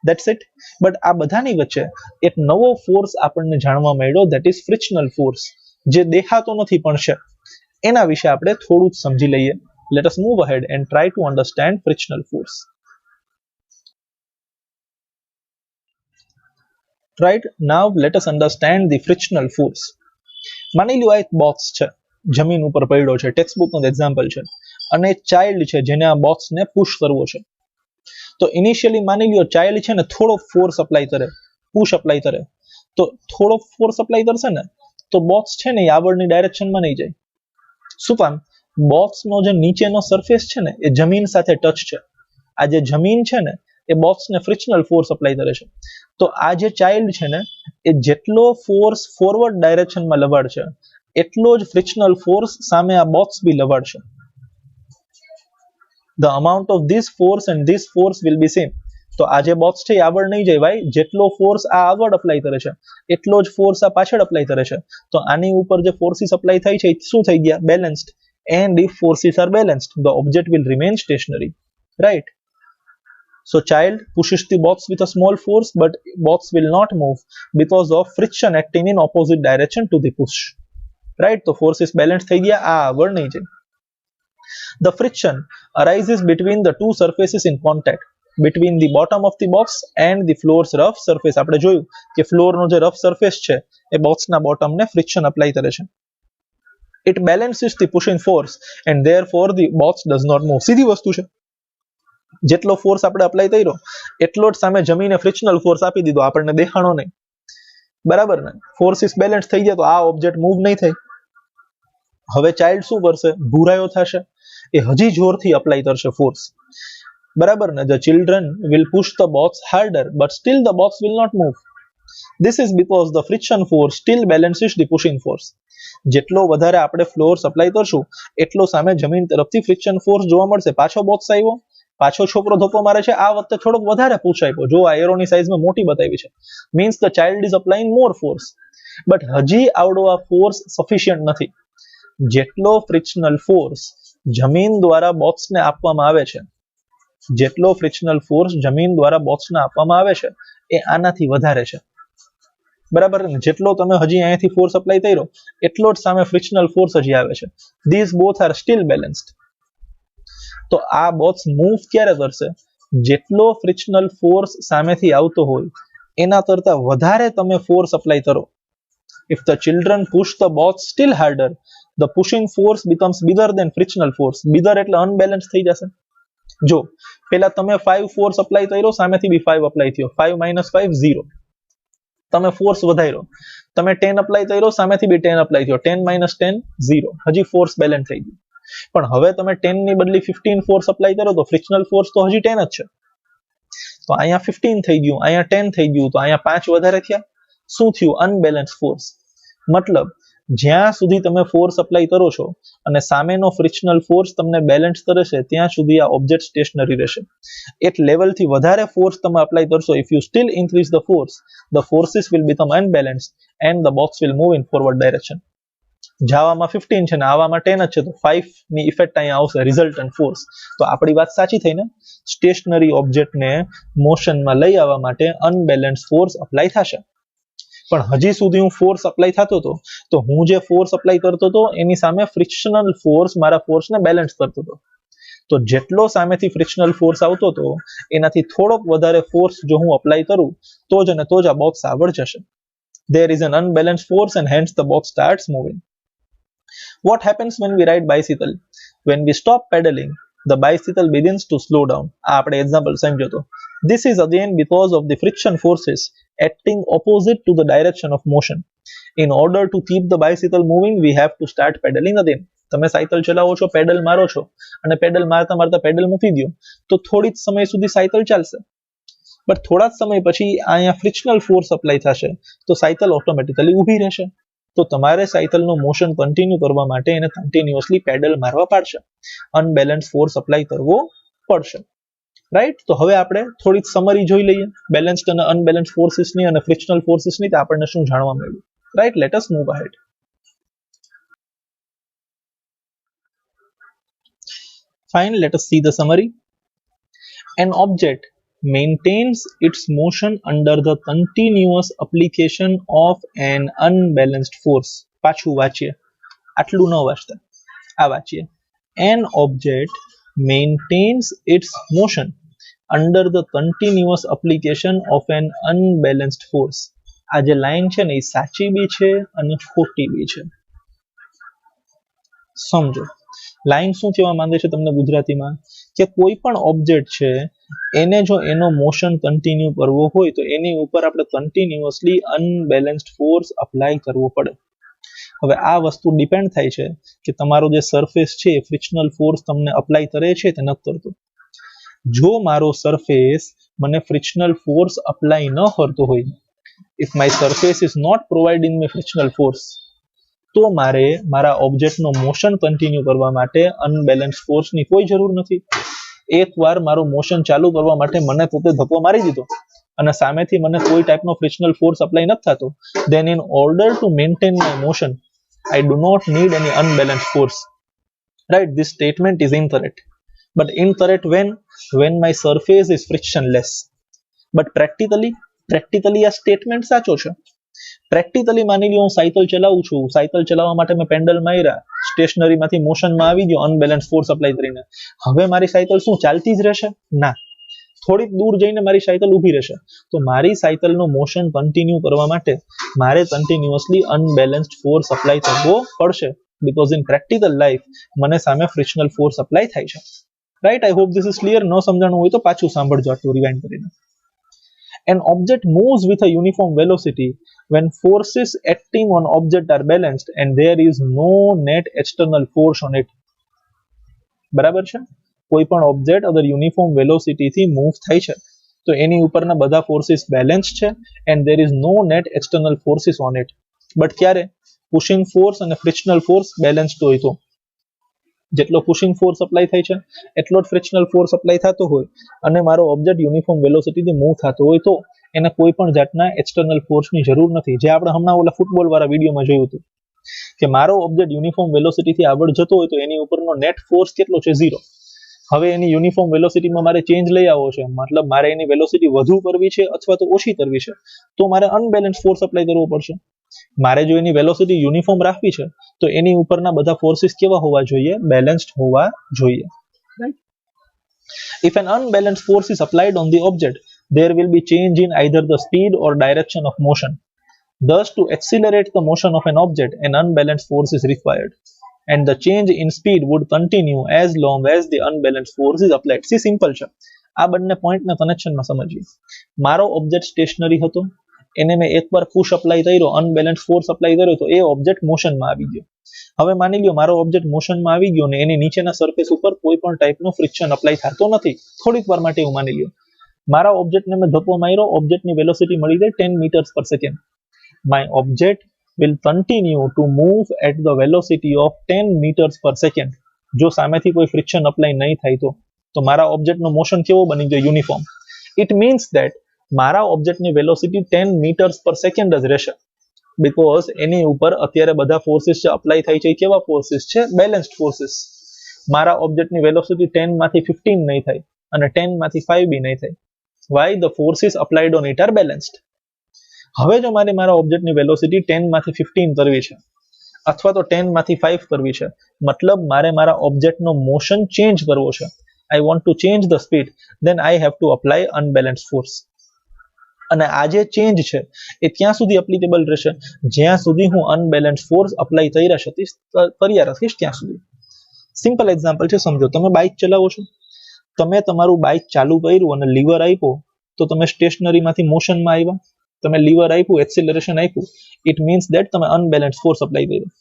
that's it. બટ આ બધાની વચ્ચે એક નવો ફોર્સ આપણને જાણવા મળ્યો, ધેટ ઇઝ ફ્રિક્શનલ ફોર્સ, જે દેખાતો નથી પણ છે. એના વિશે આપણે થોડું જ સમજી લઈએ. Late us move ahead and try to understand frictional force. Right, now let us understand the frictional force. માની લો આ એક બોક્સ છે, જમીન ઉપર પડ્યો છે, ટેક્સ્ટ બુક નું એક્ઝામ્પલ છે, અને એક ચાઇલ્ડ છે જેને આ બોક્સને પુશ કરવો છે. તો ઇનિશિયલી માની લો ચાઇલ્ડ છે ને થોડો ફોર્સ અપ્લાય કરે, પુશ અપ્લાય કરે. તો થોડો ફોર્સ અપ્લાય કરશે ને તો બોક્સ છે ને એ આગળની ડાયરેક્શનમાં નહીં જાય. શું કામ? બોક્સનો જે નીચેનો સરફેસ છે ને એ જમીન સાથે ટચ છે. આ જે જમીન છે ને એ બોક્સને ફ્રિક્શનલ ફોર્સ અપ્લાય કરે છે. તો આ જે ચાઇલ્ડ છે ને એ જેટલો ફોર્સ ફોરવર્ડ ડાયરેક્શનમાં લગાડશે એટલો જ ફ્રિક્શનલ ફોર્સ સામે આ બોક્સ બી લગાડશે. The amount of this force and this force will be same. તો આ જે બોક્સ છે એ આગળ નહીં જાય ભાઈ, જેટલો ફોર્સ આ આગળ અપ્લાય કરે છે એટલો જ ફોર્સ આ પાછળ અપ્લાય કરે છે. તો આની ઉપર જે ફોર્સિસ અપ્લાય થાય છે એ શું થઈ ગયા? Balanced. And if forces are balanced, the object will remain stationary. Right? So child pushes the box with a small force, but box will not move because of friction acting in opposite direction to the push. Right? So forces balance થઈ ગયા, આ આગળ નહીં જાય. The friction arises between the two surfaces in contact, between the bottom of the box and the floor's rough surface. આપણે જોયું કે ફ્લોરનો જે રફ સરફેસ છે એ બોક્સના બોટમને ફ્રિક્શન અપ્લાય કરે છે. It balances the pushing force and therefore the box does not move. સીધી વસ્તુ છે. જેટલો ફોર્સ આપણે અપ્લાય કર્યો એટલો જ સામે જમીને ફ્રિક્શનલ ફોર્સ આપી દીધો, આપણને દેખાણો નહીં. બરાબર ને? ફોર્સિસ બેલેન્સ થઈ ગયા તો આ ઓબ્જેક્ટ મૂવ નહીં થાય. હવે ચાઇલ્ડ શું કરશે? ભૂરાયો થશે, એ હજી જોરથી અપ્લાય કરશે ફોર્સ. બરાબર ને? The children will push the box harder but still the box will not move. This is because the friction force still balances the pushing force. જેટલો વધારે આપણે ફોર્સ અપ્લાય કરશું એટલો સામે જમીન તરફથી ફ્રિક્શન ફોર્સ જોવા મળશે. પાછો બોક્સ આવ્યો, પાછો છોકરો ધક્કો મારે છે, આ વખતે થોડોક વધારે પુશ આપ્યો. જો આ એરોની સાઈઝમાં મોટી બતાવી છે, means the child is applying more force. But હજી આવડો આ ફોર્સ સફિશિયન્ટ નથી. જેટલો ફ્રિક્શનલ ફોર્સ જમીન દ્વારા બોક્સને આપવામાં આવે છે, જેટલો ફ્રિક્શનલ ફોર્સ જમીન દ્વારા બોક્સને આપવામાં આવે છે એ આનાથી વધારે છે. બરાબર ને? જેટલો તમે હજી અહીંયાથી ફોર્સ અપ્લાય કર્યો એટલો જ સામે ફ્રિક્શનલ ફોર્સ હજી આવે છે. This both are still balanced. તો આ બોક્સ મૂવ ક્યારે કરશે? જેટલો ફ્રિક્શનલ ફોર્સ સામેથી આવતો હોય એના કરતા વધારે તમે ફોર્સ અપ્લાય કરો. If the children push the box still harder, the pushing force becomes bigger than frictional force. Bigger એટલે અનબેલેન્સ થઈ જશે. જો પેલા તમે 5 ફોર્સ અપ્લાય કર્યો, સામેથી બી 5 અપ્લાય થયો, 5 - 5 0. તમે ફોર્સ વધાર્યો, તમે 10 અપ્લાય કર્યો, સામેથી બી 10 અપ્લાય થયો, 10 - 10 0. હજી ફોર્સ બેલેન્સ થઈ ગયું. પણ હવે તમે 10 ની બદલે 15 ફોર્સ અપ્લાય કરો તો ફ્રિક્શનલ ફોર્સ તો હજી 10 જ છે. તો અહીંયા 15 થઈ ગયું, અહીંયા 10 થઈ ગયું, તો અહીંયા 5 વધારે થયા. શું થયું? Unbalance force. મતલબ જ્યાં સુધી તમે ફોર્સ અપ્લાય કરો છો અને સામેનો ફ્રિક્શનલ ફોર્સ તમને બેલેન્સ કરે છે ત્યાં સુધી આ ઓબ્જેક્ટ સ્ટેશનરી રહેશે. એક લેવલથી વધારે ફોર્સ તમે અપ્લાય કરશો, if you steel increase the forces will become unbalanced and the box will move in forward direction. જાવામાં 15 છે ને આવામાં 10 જ છે, તો 5 ની ઇફેક્ટ અહીંયા આવશે, રિઝલ્ટન્ટ ફોર્સ. તો આપણી વાત સાચી થઈ ને? સ્ટેશનરી ઓબ્જેક્ટને મોશનમાં લઈ આવવા માટે અનબેલેન્સ ફોર્સ અપ્લાય થશે. પણ હજી સુધી હું ફોર્સ અપ્લાય થતો હતો, તો હું જે ફોર્સ અપ્લાય કરતો હતો એની સામે ફ્રિક્શનલ ફોર્સ મારા ફોર્સને બેલેન્સ કરતો હતો. તો જેટલો સામેથી ફ્રિક્શનલ ફોર્સ આવતો હતો એનાથી થોડોક વધારે ફોર્સ જો હું અપ્લાય કરું તો જ અને તો જ આ બોક્સ આગળ જશે. There is an unbalanced force and hence the box starts moving. What happens when we ride bicycle? When we stop pedaling, the bicycle begins to slow down. આ આપણે એક્ઝામ્પલ સમજો તો. This is again because of the friction forces acting opposite to the direction of motion. In order to keep the bicycle moving, we have to start pedaling again. તમે સાયકલ ચલાવો છો, પેડલ મારો છો અને પેડલ મારતા મારતા પેડલ મૂકી દો તો થોડી જ સમય સુધી સાયકલ ચાલશે. બટ થોડા જ સમય પછી અહીંયા ફ્રિક્શનલ ફોર્સ અપ્લાય થશે તો સાયકલ ઓટોમેટિકલી ઊભી રહેશે. તો તમારે સાયકલનું મોશન કન્ટિન્યુ કરવા માટે એને કન્ટિન્યુઅસલી પેડલ મારવા પડશે, અનબેલેન્સ ફોર્સ અપ્લાય કરવો પડશે. રાઈટ? તો હવે આપણે થોડી સમરી જોઈ લઈએ બેલેન્સ્ડ અને અનબેલેન્સ ફોર્સિસની અને ફ્રિક્શનલ ફોર્સિસની. તો આપણને શું જાણવા મળ્યું? Right? Late us move ahead. Fine, let us see the summary. An object maintains its motion under the continuous application of an unbalanced force. પાછું વાંચીએ, આટલું ન વાંચતા, આ વાંચીએ. An object maintains its motion under the continuous application of an unbalanced force. આ જે લાઈન છે ને એ સાચી બી છે અને ખોટી બી છે. સમજો લાઈન શું કહેવા માંગે છે તમને ગુજરાતીમાં? કે કોઈ પણ ઓબ્જેક્ટ છે એને જો એનો મોશન કન્ટિન્યુ કરવો હોય તો એની ઉપર આપણે કન્ટિન્યુઅસલી અનબેલેન્સ્ડ ફોર્સ અપ્લાય કરવો પડે. હવે આ વસ્તુ ડિપેન્ડ થાય છે કે તમારો જે સરફેસ છે એ ફ્રિક્શનલ ફોર્સ તમને અપ્લાય કરે છે કે નથી કરતો. જો મારો સરફેસ મને ફ્રિક્શનલ ફોર્સ અપ્લાય ન કરતો હોય, if my surface is not providing me frictional force, તો મારે મારા ઓબ્જેક્ટનો મોશન કન્ટિન્યુ કરવા માટે અનબેલેન્સ ફોર્સની કોઈ જરૂર નથી. એકવાર મારું મોશન ચાલુ કરવા માટે મને પોતે ધક્કો મારી દીધો અને સામેથી મને કોઈ ટાઈપનો ફ્રિક્શનલ ફોર્સ અપ્લાય નથી થતો, then in order to maintain my motion, I do not need any unbalanced force. Right? This statement is incorrect. but incorrect when my surface is frictionless. But practically આ સ્ટેટમેન્ટ સાચો છે. પ્રેક્ટિકલી માની લો હું સાયકલ ચલાવું છું, સાયકલ ચલાવવા માટે મેં પેન્ડલ માર્યા, સ્ટેશનરી માંથી મોશનમાં આવી ગયો અનબેલેન્સ ફોર્સ અપ્લાય કરીને. હવે મારી સાયકલ શું ચાલતી જ રહેશે? ના, થોડીક દૂર જઈને મારી સાયકલ ઊભી રહેશે. તો મારી સાયકલનું મોશન કન્ટિન્યુ કરવા માટે મારે કન્ટિન્યુઅસલી અનબેલેન્સ્ડ ફોર્સ અપ્લાય કરવો પડશે, બીકોઝ ઇન પ્રેક્ટિકલ લાઈફ મને સામે ફ્રિક્શનલ ફોર્સ અપ્લાય થાય છે. Right? I hope this is clear. ન સમજાણું હોય તો પાછું સાંભળજો આટલું રિવાઇન્ડ કરીને. An object moves with a uniform velocity when forces acting on object are balanced and there is no net external force on it. બરાબર છે? કોઈ પણ ઓબ્જેક્ટ અગર યુનિફોર્મ વેલોસિટી થી મૂવ થાય છે તો એની ઉપરના બધા ફોર્સિસ બેલેન્સ છે and there is no net external forces on it. But ક્યારે? પુશિંગ ફોર્સ અને ફ્રિક્શનલ ફોર્સ બેલેન્સ્ડ હોય તો. જેટલો પુશિંગ ફોર્સ અપ્લાય થાય છે એટલો જ ફ્રિક્શનલ ફોર્સ અપ્લાય થતો હોય અને મારો ઓબ્જેક્ટ યુનિફોર્મ વેલોસિટીથી મૂવ થતો હોય તો એને કોઈ પણ જાતના એક્સટર્નલ ફોર્સની જરૂર નથી. જે આપણે હમણાં ઓલા ફૂટબોલ વાળા વિડીયોમાં જોયું હતું કે મારો ઓબ્જેક્ટ યુનિફોર્મ વેલોસિટીથી આગળ જતો હોય તો એની ઉપરનો નેટ ફોર્સ કેટલો છે? 0. હવે એની યુનિફોર્મ વેલોસિટીમાં મારે ચેન્જ લઈ આવવો છે, મતલબ મારે એની વેલોસિટી વધુ કરવી છે અથવા તો ઓછી કરવી છે, તો મારે અનબેલેન્સ ફોર્સ અપ્લાય કરવો પડશે. મારે જો એની વેલોસિટી યુનિફોર્મ રાખવી છે તો એની ઉપરના બધા ફોર્સિસ કેવા હોવા જોઈએ? બેલેન્સ્ડ હોવા જોઈએ. Right? If an unbalanced force is applied on the object, there will be change in either the speed or direction of motion. Thus, to accelerate the motion of an object, an unbalanced force is required, and the change in speed would continue as long as the unbalanced force is applied. See, simple છે. આ બંને પોઈન્ટના કનેક્શનમાં સમજીએ. મારો ઓબ્જેક્ટ સ્ટેશનરી હતો, એને મેં એકવાર પુશ અપ્લાય કર્યો, અનબેલેન્સ ફોર્સ અપ્લાય કર્યો તો એ ઓબ્જેક્ટ મોશનમાં આવી ગયો. હવે માની લ્યો મારો ઓબ્જેક્ટ મોશનમાં આવી ગયો ને એની નીચેના સરફેસ ઉપર કોઈ પણ ટાઈપનો ફ્રિક્શન અપ્લાય થતો નથી, થોડીક વાર માટે એવું માની લ્યો. મારા ઓબ્જેક્ટને મેં ધક્કો માર્યો, ઓબ્જેક્ટની વેલોસિટી મળી ગઈ 10 meters per second. My object will continue to move at the velocity of 10 meters per second. જો સામેથી કોઈ ફ્રિક્શન અપ્લાય નહીં થાય તો મારા ઓબ્જેક્ટનો મોશન કેવો બની ગયો? યુનિફોર્મ. ઇટ મીન્સ ધેટ મારા ઓબ્જેક્ટની વેલોસિટી 10 meters per second જ રહેશે, બીકોઝ એની ઉપર અત્યારે બધા ફોર્સિસ જે અપ્લાય થાય છે એ કેવા ફોર્સિસ છે? Balanced forces. મારા ઓબ્જેક્ટની વેલોસિટી 10 માંથી 15 નહીં થાય અને 10 માંથી 5 બી નહીં થાય. Why? The forces applied on it are balanced. હવે જો મારે મારા ઓબ્જેક્ટની વેલોસિટી 10 માંથી 15 કરવી છે અથવા તો 10 માંથી 5 કરવી છે, મતલબ મારે મારા ઓબ્જેક્ટનો મોશન ચેન્જ કરવો છે. I want to change the speed, than I have to apply unbalanced force. અને આ જે ચેન્જ છે એ ત્યાં સુધી એપ્લિકેબલ રહેશે જ્યાં સુધી હું અનબેલેન્સ ફોર્સ અપ્લાય કર્યા રાખીશ ત્યાં સુધી. સિમ્પલ એક્ઝામ્પલ છે, સમજો. તમે બાઇક ચલાવો છો, તમે તમારું બાઇક ચાલુ કર્યું અને લીવર આપ્યો તો તમે સ્ટેશનરીમાંથી મોશનમાં આવ્યા. તમે લીવર આપ્યું, એક્સિલરેશન આપ્યું, ઇટ મીન્સ ધેટ તમે અનબેલેન્સ ફોર્સ અપ્લાય કર્યો.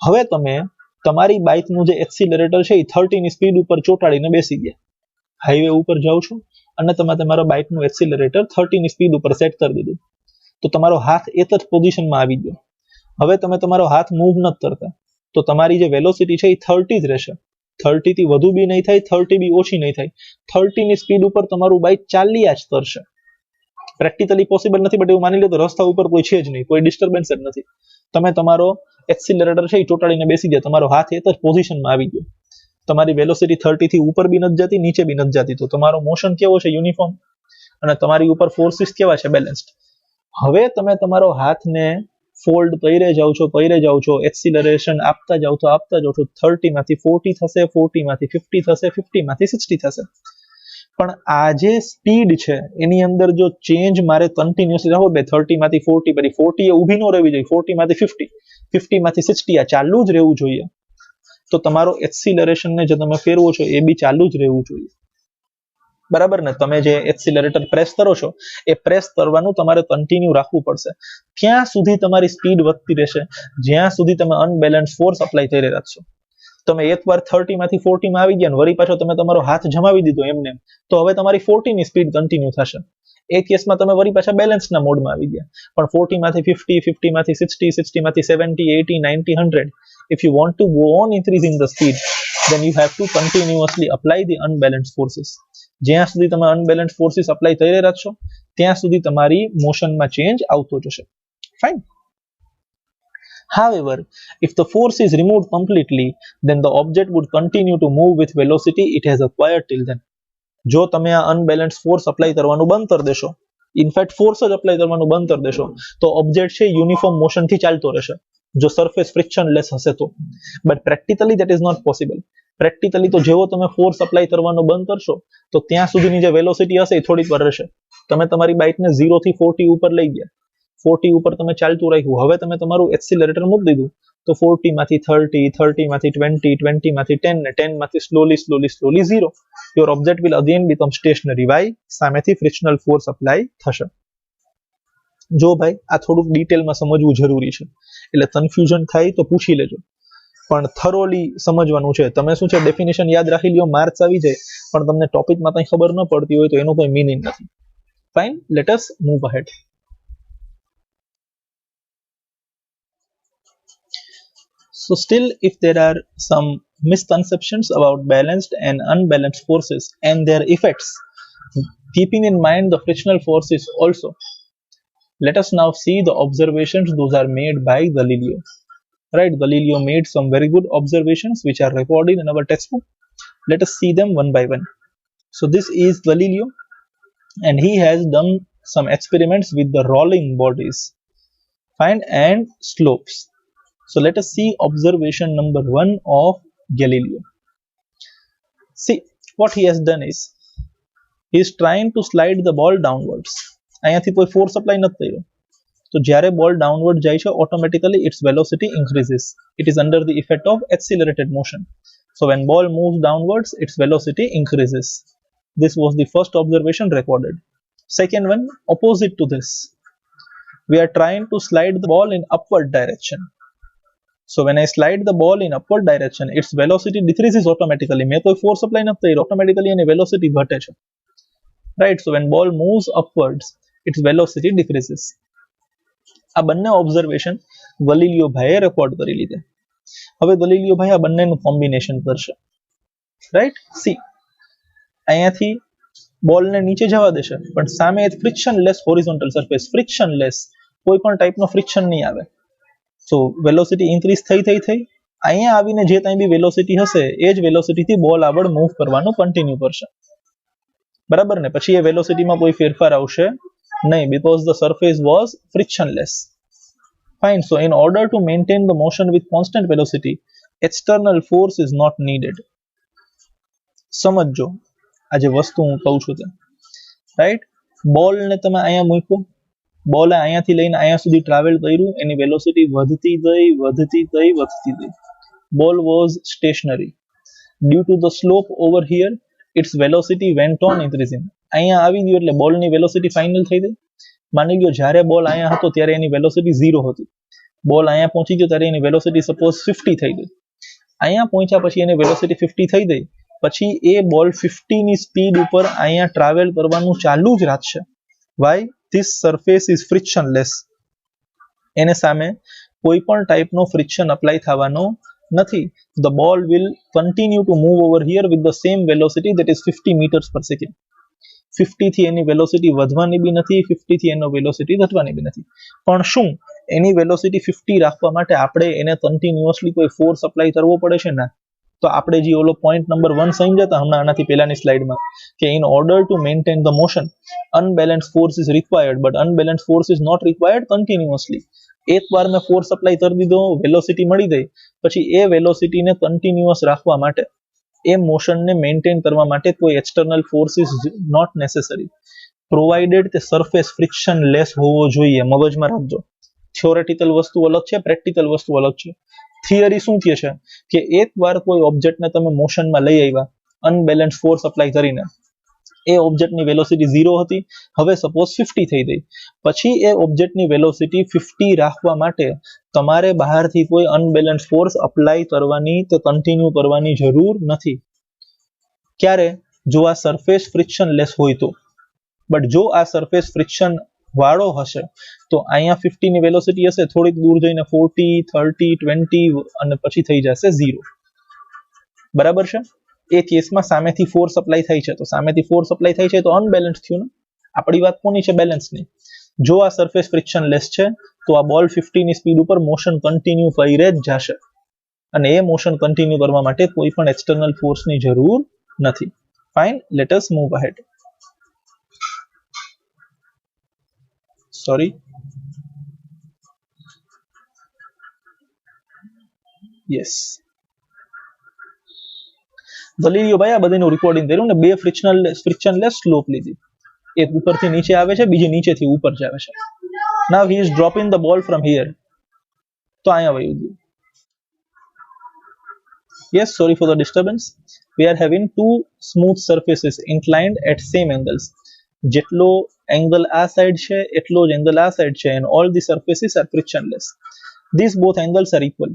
હવે તમે તમારી બાઇકનું જે એક્સિલરેટર છે એ 30 ની સ્પીડ ઉપર ચોંટાડીને બેસી ગયા. હાઈવે ઉપર જાઓ છો અને તમે તમારા બાઇકનું એક્સિલરેટર 30 ની સ્પીડ ઉપર સેટ કરી દીધું, તો તમારો હાથ એક જ પોઝિશનમાં આવી ગયો. હવે તમે તમારો હાથ મૂવ નથી કરતા તો તમારી જે વેલોસિટી છે એ 30 જ રહેશે. 30 થી વધુ બી નહીં થાય, 30 બી ઓછી નહીં થાય. 30 ની સ્પીડ ઉપર તમારું બાઇક ચાલ્યા જ કરશે. પ્રેક્ટિકલી પોસિબલ નથી, બટ એવું માની લો તો રસ્તા ઉપર કોઈ છે જ નહીં, કોઈ ડિસ્ટર્બન્સ જ નથી. તમે તમારો એક્સિલરેટર છે એ ચોંટાડીને બેસી ગયા, તમારો હાથ એક જ પોઝિશનમાં આવી ગયો. તમારી વેલોસિટી 30 થી ઉપર બી નથી જતી, નીચે બી નથી જતી, તો તમારો મોશન કેવો છે? યુનિફોર્મ. અને તમારી ઉપર ફોર્સિસ કેવા છે? બેલેન્સ્ડ. હવે તમે તમારો હાથને ફોલ્ડ કરી જાઓ છો, એક્સિલરેશન આપતા જાઓ છો, 30 માંથી 40 થશે, 40 માંથી 50 થશે, 50 માંથી 60 થશે. પણ આ જે સ્પીડ છે એની અંદર જો ચેન્જ મારે કન્ટિન્યુઅસલી રાખવો, 30 માંથી 40, પછી 40 એ ઊભી ન રહેવી જોઈએ, 40 માંથી 50, 50 માંથી 60 આ ચાલુ જ રહેવું જોઈએ. તો તમારો એક્સિલરેશનને જે તમે ફેરવો છો એ બી ચાલુ જ રહેવું જોઈએ. બરાબર ને? તમે જે એક્સિલરેટર પ્રેસ કરો છો એ પ્રેસ કરવાનું તમારે કન્ટિન્યુ રાખવું પડશે. ત્યાં સુધી તમારી સ્પીડ વધતી રહેશે જ્યાં સુધી તમે અનબેલેન્સ ફોર્સ અપ્લાય કરી રાખશો. તમે એકવાર 30 માંથી 40 માં આવી ગયા ને વળી પાછો તમે તમારો હાથ જમાવી દીધો એમને, તો હવે તમારી 40 ની સ્પીડ કન્ટિન્યુ થશે. એ કેસમાં તમે વળી પાછા બેલેન્સના મોડમાં આવી ગયા. પણ 40 માંથી 50, 50 માંથી 60, 60 માંથી 70, 80, 90, 100, if you want to go on increasing the speed, then you have to continuously apply the unbalanced forces. જ્યાં સુધી તમે અનબેલેન્સ ફોર્સિસ અપ્લાય કરી રાખશો ત્યાં સુધી તમારી મોશનમાં ચેન્જ આવતો જશે. Fine. However, if the force is removed completely, then the object would continue to move with velocity it has acquired till then. જો તમે આ અનબેલેન્સ ફોર્સ અપ્લાય કરવાનું બંધ કરી દેશો, ઇનફેક્ટ ફોર્સ જ અપ્લાય કરવાનું બંધ કરી દેશો, તો ઓબ્જેક્ટ છે યુનિફોર્મ મોશનથી ચાલતો રહેશે જો સરફેસ ફ્રિક્શનલેસ હશે તો. But practically that is not possible. Practically તો જેવો તમે ફોર્સ અપ્લાય કરવાનો બંધ કરશો તો ત્યાં સુધીની જે વેલોસિટી હશે એ થોડીક વાર રહેશે. તમે તમારી બાઇકને 0 થી 40 ઉપર લઈ ગયા, 40 ઉપર તમે ચાલતું રાખ્યું, હવે તમે તમારું એક્સિલરેટર મૂકી દીધું તો 40 માંથી 30, 30 માંથી 20, 20 માંથી 10 ને 10 માંથી slowly 0. Your object will again become stationary. Why? સામેથી ફ્રિક્શનલ ફોર્સ અપ્લાય થશે. જો ભાઈ આ થોડુંક ડિટેલમાં સમજવું જરૂરી છે, એટલે કન્ફ્યુઝન થાય તો પૂછી લેજો, પણ થરોલી સમજવાનું છે. તમે શું છે ડેફિનેશન યાદ રાખી લ્યો, માર્ક્સ આવી જાય, પણ તમને ટોપિકમાં કંઈ ખબર ન પડતી હોય તો એનો કોઈ મીનિંગ નથી. Fine, let us move ahead. So still, if there are some misconceptions about balanced and unbalanced forces and their effects, keeping in mind the frictional forces also, let us now see the observations those are made by Galileo. Right, Galileo made some very good observations which are recorded in our textbook. Let us see them one by one. So this is Galileo, and he has done some experiments with the rolling bodies, fine, and slopes. So let us see observation number 1 of Galileo. See, what he has done is, he is trying to slide the ball downwards. અહીંયાથી કોઈ ફોર્સ અપ્લાય નથી થયો, તો જ્યારે બોલ ડાઉનવર્ડ જાય છે automatically its velocity increases. It is under the effect of accelerated motion. So when ball moves downwards its velocity increases. This was the first observation recorded. Second one, opposite to this, we are trying to slide the ball in upward direction. So when I slide the ball in upward direction, its velocity decreases automatically. મેં કોઈ force apply નથી કરી, automatically એની velocity ઘટે છે. Right, so when ball moves upwards, its velocity decreases. આ બંને ઓબ્ઝર્વેશન ગલીલિયો ભાઈએ રેકોર્ડ કરી લીધા. હવે ગલીલિયો ભાઈ આ બંનેનું કોમ્બિનેશન કરશે. રાઈટ, સી અહીંયાથી બોલને નીચે જવા દેશે, પણ સામે ફ્રિક્શનલેસ હોરિઝોન્ટલ સરફેસ, ફ્રિક્શનલેસ, કોઈ પણ ટાઈપનો ફ્રિક્શન નહીં આવે. સો વેલોસિટી ઇન્ક્રીઝ થઈ અહીંયા આવીને જે કાંઈ બી વેલોસિટી હશે એ જ વેલોસિટીથી બોલ આગળ મૂવ કરવાનું કન્ટિન્યુ કરશે. બરાબર ને? પછી એ વેલોસિટીમાં કોઈ ફેરફાર આવશે નહીં, because the surface was frictionless. Fine, so in order to maintain the motion with constant velocity, external force is not needed. સમજો આ જે વસ્તુ હું કહું છું તે. રાઈટ, બોલને તમે અહીંયા મૂક્યો, બોલે અહીંયાથી લઈને અહીંયા સુધી ટ્રાવેલ કર્યું, એની વેલોસિટી વધતી ગઈ. Ball was stationary. Due to the slope over here, its velocity went on increasing. અહીંયા આવી ગયું એટલે બોલની વેલોસિટી ફાઇનલ થઈ ગઈ. માની લ્યો જ્યારે બોલ અહીંયા હતો ત્યારે એની વેલોસિટી 0 હતી. બોલ અહીંયા પહોંચી ગયો ત્યારે એની વેલોસિટી સપોઝ 50 થઈ ગઈ. અહીંયા પહોંચ્યા પછી એની વેલોસિટી 50 થઈ ગઈ, પછી એ બોલ 50 ની સ્પીડ ઉપર અહીંયા ટ્રાવેલ કરવાનું ચાલુ જ રાખશે. Why? This surface is frictionless. એને સામે કોઈ પણ ટાઈપનો ફ્રિક્શન અપ્લાય થવાનો નથી. The ball will continue to move over here with the same velocity, that is 50 metres per second. 50 થી એની વેલોસિટી વધવાની બી નથી, 50 થી એનો વેલોસિટી ઘટવાની બી નથી. પણ શું એની વેલોસિટી 50 રાખવા માટે આપણે એને કન્ટિન્યુઅસલી કોઈ ફોર્સ અપ્લાય કરવો પડે છે? ના. તો આપણે જે ઓલો પોઈન્ટ નંબર 1 સમજ્યા હતા હમણાં આનાથી પહેલાની સ્લાઇડમાં, કે in order to maintain the motion unbalance force is required, but unbalance force is not required continuously. એકવાર મેં ફોર્સ અપ્લાય કરી દીધો, વેલોસિટી મળી ગઈ, પછી એ વેલોસિટીને કન્ટિન્યુઅસ રાખવા માટે, એ મોશનને મેન્ટેન કરવા માટે કોઈ external force is not necessary, provided તે સરફેસ ફ્રિક્શન લેસ હોવો જોઈએ. મગજમાં રાખજો, થિયોરેટિકલ વસ્તુ અલગ છે, પ્રેક્ટિકલ વસ્તુ અલગ છે. થિયરી શું કહે છે કે એકવાર કોઈ ઓબ્જેક્ટને તમે મોશનમાં લઈ આવ્યા અનબેલેન્સ ફોર્સ અપ્લાય કરીને, એ ઓબ્જેક્ટની વેલોસિટી 0 હતી, હવે સપોઝ 50 થઈ ગઈ, પછી એ ઓબ્જેક્ટની વેલોસિટી 50 રાખવા માટે તમારે બહારથી કોઈ અનબેલેન્સ ફોર્સ અપ્લાય કરવાની કે કન્ટિન્યુ કરવાની જરૂર નથી. ક્યારે? જો આ સરફેસ ફ્રિક્શનલેસ હોય તો. બટ જો આ સરફેસ ફ્રિક્શન વાળો હશે તો અહીંયા 50 ની વેલોસિટી હશે, થોડીક દૂર જઈને 40, 30, 20 અને પછી થઈ જશે 0. બરાબર છે? એ કેસમાં સામેથી ફોર્સ અપ્લાય થાય છે, તો સામેથી ફોર્સ અપ્લાય થાય છે તો અનબેલેન્સ થયું ને. આપણી વાત કોની છે? બેલેન્સની. જો આ સરફેસ ફ્રિક્શનલેસ છે તો આ બોલ 50 ની સ્પીડ ઉપર મોશન કન્ટિન્યુ કરે જ જશે અને એ મોશન કન્ટિન્યુ કરવા માટે કોઈ પણ એક્સટર્નલ ફોર્સની જરૂર નથી. Fine, let us move ahead. Sorry, yes દલીલિયો ભાઈ, આ બધાનું રેકોર્ડિંગ કર્યું ને. બે ફ્રિક્શનલેસ સ્લોપ લીધી, એક ઉપરથી નીચે આવે છે, બીજી નીચેથી ઉપર આવે છે. Now he is dropping the ball from here, તો અહીંયા વયું ગયું. Yes, sorry for the disturbance. We are having two smooth surfaces inclined at same angles. જેટલો એંગલ આ સાઈડ છે એટલો જ એંગલ આ સાઈડ છે, and all the surfaces are frictionless. These both angles are equal.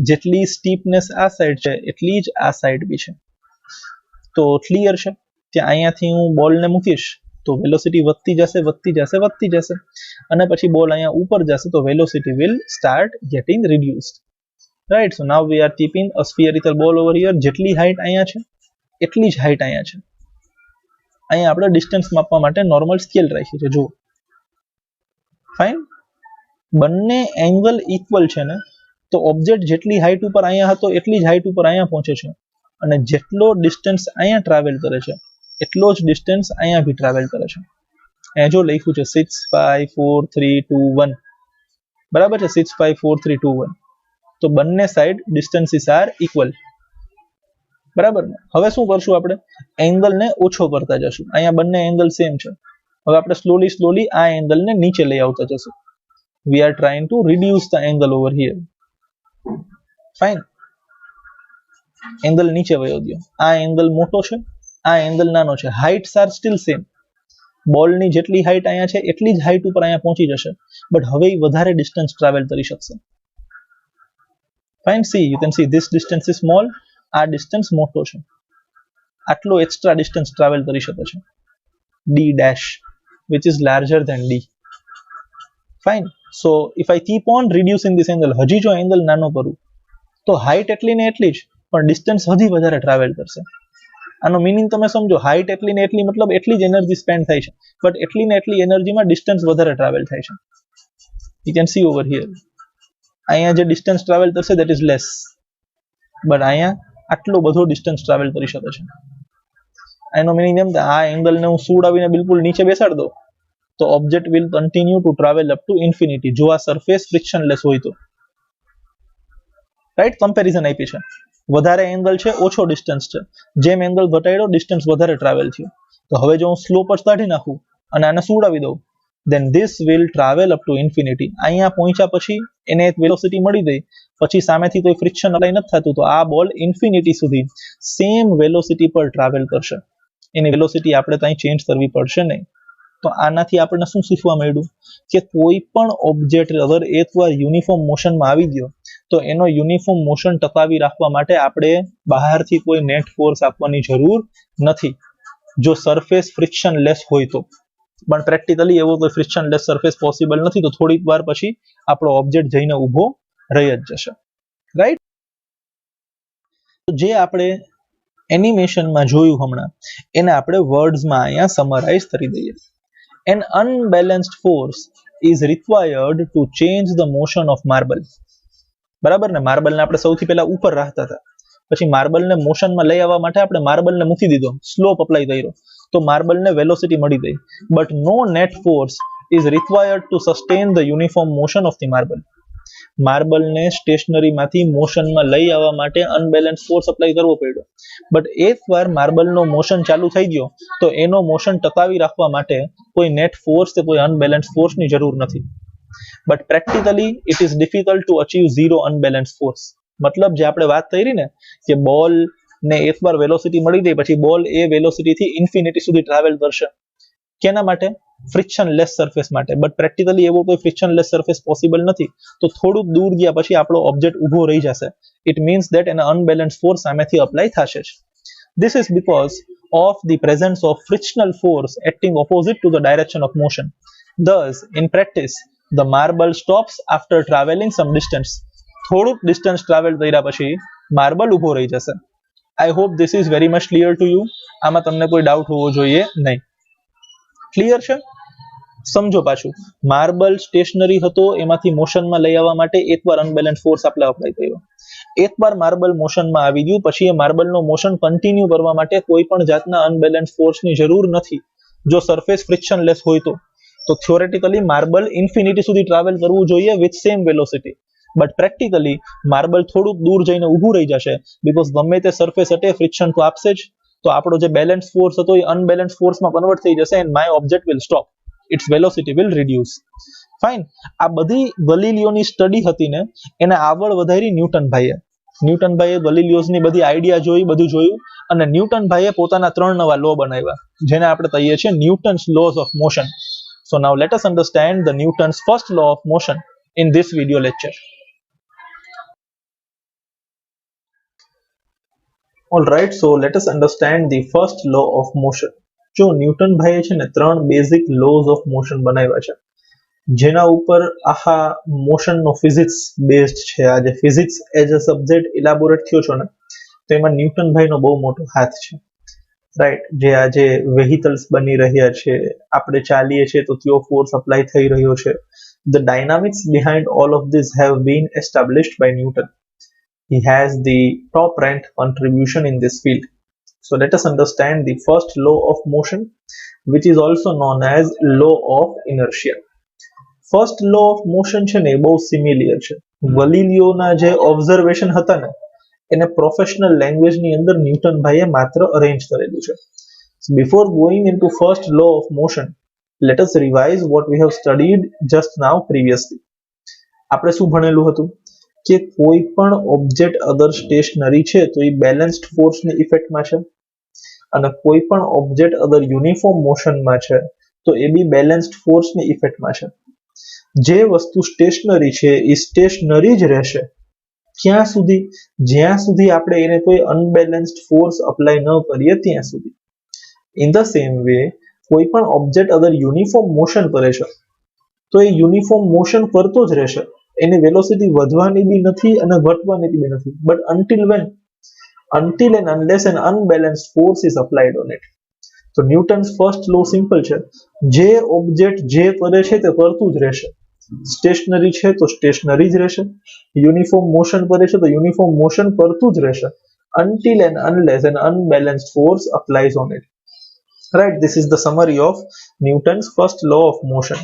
જેટલી સ્ટીપનેસ આ સાઈડ છે એટલી જ આ સાઈડ બી છે. તો ક્લિયર છે કે અહીંયાથી હું બોલને મૂકીશ તો વેલોસિટી વધતી જશે વધતી જશે વધતી જશે, અને પછી બોલ અહીંયા ઉપર જશે તો velocity will start getting reduced. Right, so now we are keeping a spherical ball over here. જેટલી હાઈટ અહીંયા છે એટલી જ હાઈટ અહીંયા છે. અહીંયા આપણે ડિસ્ટન્સ માપવા માટે નોર્મલ સ્કેલ રાખી છે. જુઓ, ફાઇન, બંને એંગલ ઇક્વલ છે ને, તો ઓબ્જેક્ટ જેટલી હાઈટ ઉપર અહીંયા હતો એટલી જ હાઈટ ઉપર અહીંયા પહોંચે છે, અને જેટલો ડિસ્ટન્સ અહીંયા ટ્રાવેલ કરે છે એટલો જ ડિસ્ટન્સ અહીંયા બી ટ્રાવેલ કરે છે. અહીંયા જો લખ્યું છે 6 5 4 3 2 1, બરાબર છે, 6 5 4 3 2 1. તો બંને સાઈડ ડિસ્ટન્સીસ આર ઇક્વલ, બરાબર ને. હવે શું કરશું, આપણે એંગલને ઓછો કરતા જશું. અહીંયા બંને એંગલ સેમ છે, હવે આપણે સ્લોલી આ એંગલને નીચે લઈ આવતા જશું. We are trying to reduce the angle over here. Fine, angle નીચે વયો દો. આ એંગલ મોટો છે, આ એંગલ નાનો છે. Heights are still same. બોલની જેટલી હાઈટ અહીંયા છે એટલી જ હાઈટ ઉપર અહીંયા પહોંચી જશે, બટ હવે વધારે ડિસ્ટન્સ ટ્રાવેલ કરી શકશે. Fine, see, you can see this distance is small, આ ડિસ્ટન્સ મોટો છે, આટલો એક્સ્ટ્રા ડિસ્ટન્સ ટ્રાવેલ કરી શકે છે. D dash, which is larger than D. Fine, so if I keep on reducing this angle, હજી જો એંગલ નાનો કરું તો હાઈટ એટલી ને એટલી જ, પણ ડિસ્ટન્સ હજી વધારે ટ્રાવેલ કરશે. આનો મિનિંગ તમે સમજો, હાઈટ એટલી ને એટલી મતલબ એટલી જ એનર્જી સ્પેન્ડ થાય છે, બટ એટલી ને એટલી એનર્જીમાં ડિસ્ટન્સ વધારે ટ્રાવેલ થાય છે. You can see over here, અહીંયા જે ડિસ્ટન્સ ટ્રાવેલ કરશે that is less, બટ અહીંયા આટલો બધો ડિસ્ટન્સ ટ્રાવેલ કરી શકે છે. એનો મિનિંગ એમ કે આ એંગલને હું સુડાવીને બિલકુલ નીચે બેસાડ દઉં તો object will continue to travel up to infinity, જો આ સરફેસ ફ્રિક્શનલેસ હોય તો. રાઈટ, કમ્પેરિઝન આપી છે. વધારે એંગલ છે, ઓછો ડિસ્ટન્સ છે, જેમ એંગલ ઘટાડ્યો ડિસ્ટન્સ વધારે ટ્રાવેલ થયું. તો હવે જો હું સ્લો પર કાઢી નાખું અને આને સુડાવી દઉં, then this will travel up to infinity. અહીંયા પહોંચ્યા પછી એને એક વેલોસિટી મળી ગઈ, પછી સામેથી કોઈ ફ્રિક્શન અપ્લાય નથી થતું, તો આ બોલ ઇન્ફિનિટી સુધી સેમ વેલોસિટી પર ટ્રાવેલ કરશે. એની વેલોસિટી આપણે ત્યાં ચેન્જ કરવી પડશે નહીં. તો આનાથી આપણને શું શીખવા મળ્યું કે કોઈ પણ ઓબ્જેક્ટ અગર એકવાર યુનિફોર્મ મોશનમાં આવી ગયો તો એનો યુનિફોર્મ મોશન ટકાવી રાખવા માટે આપણે બહારથી કોઈ નેટ ફોર્સ આપવાની જરૂર નથી, જો સરફેસ ફ્રિક્શનલેસ હોય તો. પણ પ્રેક્ટિકલી એવો કોઈ ફ્રિક્શનલેસ સરફેસ પોસિબલ નથી, તો થોડીક વાર પછી આપણો ઓબ્જેક્ટ જઈને ઊભો રહી જ જશે. રાઈટ, તો જે આપણે એનિમેશનમાં જોયું હમણાં એને આપણે વર્ડ્સમાં અહીંયા સમરાઇઝ કરી દઈએ. An unbalanced force is required to change the motion of marble. બરાબર ને, માર્બલને આપણે સૌથી પહેલા ઉપર રાખતા હતા, પછી માર્બલને મોશનમાં લઈ આવવા માટે આપણે માર્બલને મૂકી દીધો, સ્લોપ અપ્લાય કર્યો, તો માર્બલને વેલોસિટી મળી ગઈ, but no net force is required to sustain the uniform motion of the marble. માર્બલને સ્ટેશનરીમાંથી મોશનમાં લઈ આવવા માટે અનબેલેન્સ ફોર્સ અપ્લાય કરવો પડ્યો, બટ એકવાર માર્બલનો મોશન ચાલુ થઈ ગયો તો એનો મોશન ટકાવી રાખવા માટે કોઈ નેટ ફોર્સ કે કોઈ અનબેલેન્સ ફોર્સની જરૂર નથી. But practically it is difficult to achieve zero unbalance force. મતલબ જે આપણે વાત કરી ને કે બોલ ને એકવાર વેલોસિટી મળી ગઈ પછી બોલ એ વેલોસિટીથી ઇન્ફિનિટી સુધી ટ્રાવેલ કરશે, કેના માટે? ફ્રિક્શનલેસ સરફેસ માટે. બટ પ્રેક્ટિકલી એવો કોઈ ફ્રિક્શનલેસ સરફેસ પોસિબલ નથી, તો થોડુંક દૂર ગયા પછી આપણો ઓબ્જેક્ટ ઊભો રહી જશે. ઇટ મીન્સ ધેટ એના અનબેલેન્સ ફોર્સ સામેથી અપ્લાય થશે જ. This is because of the presence of frictional force acting opposite to the direction of motion. Thus, in practice, the marble stops after traveling some distance. થોડુંક ડિસ્ટન્સ ટ્રાવેલ કર્યા પછી માર્બલ ઊભો રહી જશે. I hope this is very much clear to you. આમાં તમને કોઈ ડાઉટ હોવો જોઈએ નહીં. ક્લિયર છે? સમજો પાછું, માર્બલ સ્ટેશનરી હતો, એમાંથી મોશનમાં લઈ આવવા માટે એકવાર અનબેલેન્સ ફોર્સ આપણે અપ્લાય કર્યો. એકવાર માર્બલ મોશનમાં આવી ગયું પછી એ માર્બલનો મોશન કન્ટિન્યુ કરવા માટે કોઈ પણ જાતના અનબેલેન્સ ફોર્સની જરૂર નથી. જો સરફેસ ફ્રિક્શનલેસ હોય તો થિયોરેટિકલી માર્બલ ઇન્ફિનિટી સુધી ટ્રાવેલ કરવું જોઈએ with same velocity. But practically marble થોડુંક દૂર જઈને ઊભું રહી જશે, બીકોઝ ગમે તે સરફેસ હટે ફ્રિક્શન તો આપશે જ. તો આપણો જે બેલેન્સ ફોર્સ હતો એ અનબેલેન્સ ફોર્સમાં કન્વર્ટ થઈ જશે and my object will stop, its velocity will reduce. Fine. આ બધી ગલીલિયોની સ્ટડી હતી ને એને આગળ વધારી ન્યૂટનભાઈએ. ન્યૂટનભાઈએ ગલીલિયોની બધી આઈડિયા જોઈ, બધું જોયું, અને ન્યૂટનભાઈએ પોતાના 3 નવા લો બનાવ્યા જેને આપણે કહીએ છીએ Newton's lose of motion. So now let us understand the Newton's first law of motion in this video lecture. Alright, so let us understand the first law of motion. જો ન્યૂટન ભાઈએ છે ને 3 બેઝિક લોઝ ઓફ મોશન બનાવ્યા છે જેના ઉપર આખા મોશનનો ફિઝિક્સ બેઝડ છે. આ જે ફિઝિક્સ એઝ અ સબ્જેક્ટ ઇલાબોરેટ થયો છો ને તો એમાં ન્યૂટન ભાઈનો બહુ મોટો હાથ છે. રાઈટ, જે આજે વેહિકલ્સ બની રહ્યા છે, આપણે ચાલીએ છીએ તો ત્યાં ફોર્સ અપ્લાય થઈ રહ્યો છે. The dynamics behind all of this have been established by Newton. He has the top ranked contribution in this field. So let us understand the first law of motion, which is also known as law of inertia. First law of motion છે ને બહુ સિમિલિયર છે. ગલીલિયોના જે ઓબ્ઝર્વેશન હતા ને એને પ્રોફેશનલ લેંગ્વેજની અંદર ન્યૂટન ભાઈએ માત્ર અરેન્જ કરેલું છે. Before going into first law of motion, let us revise what we have studied just now previously. આપણે શું ભણેલું હતું કે કોઈ પણ ઓબ્જેક્ટ અગર સ્ટેશનરી છે તો એ બેલેન્સ્ડ ફોર્સની ઇફેક્ટમાં છે, અને કોઈ પણ ઓબ્જેક્ટ અગર યુનિફોર્મ મોશનમાં છે તો એ બી બેલેન્સ્ડ ફોર્સની ઇફેક્ટમાં છે. જે વસ્તુ સ્ટેશનરી છે એ સ્ટેશનરી જ રહેશે ક્યાં સુધી? જ્યાં સુધી આપણે એને કોઈ અનબેલેન્સ્ડ ફોર્સ અપ્લાય ન કરીએ ત્યાં સુધી. ઇન ધ સેમ વે કોઈ પણ ઓબ્જેક્ટ અગર યુનિફોર્મ મોશન કરે છે તો એ યુનિફોર્મ મોશન કરતો જ રહેશે, એની વેલોસિટી વધવાની બી નથી અને ઘટવાની બી નથી. But until and unless an unbalanced force is applied on it. તો ન્યૂટન્સ ફર્સ્ટ લો સિમ્પલ છે, જે ઓબ્જેક્ટ જે કરે છે તે કરતું જ રહેશે. સ્ટેશનરી છે તો સ્ટેશનરી જ રહેશે, યુનિફોર્મ મોશન કરે છે તો યુનિફોર્મ મોશન કરતું જ રહેશે until and unless an unbalanced force applies on it. Right, this is the summary of Newton's first law of motion.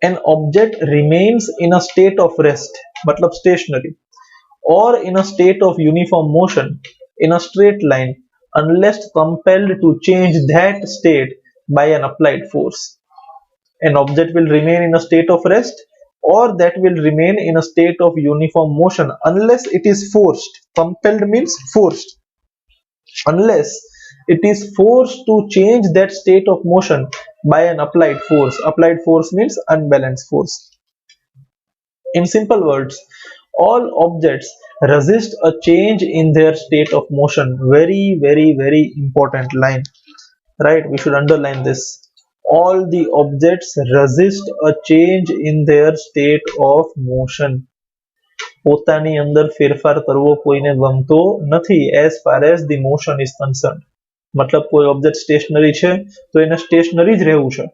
An object remains in a state of rest, matlab stationary, or in a state of uniform motion in a straight line unless compelled to change that state by an applied force. An object will remain in a state of rest or that will remain in a state of uniform motion unless it is forced. Compelled means forced. Unless it is forced to change that state of motion by an applied force. Applied force means unbalanced force. In simple words, all objects resist a change in their state of motion. Very, very, very important line. Right, we should underline this. All the objects resist a change in their state of motion. પોતાની અંદર ફેરફાર કરવો કોઈને ગમતો નથી as far as the motion is concerned. મતલબ કોઈ ઓબ્જેક્ટ સ્ટેશનરી છે તો એને સ્ટેશનરી જ રહેવું છે.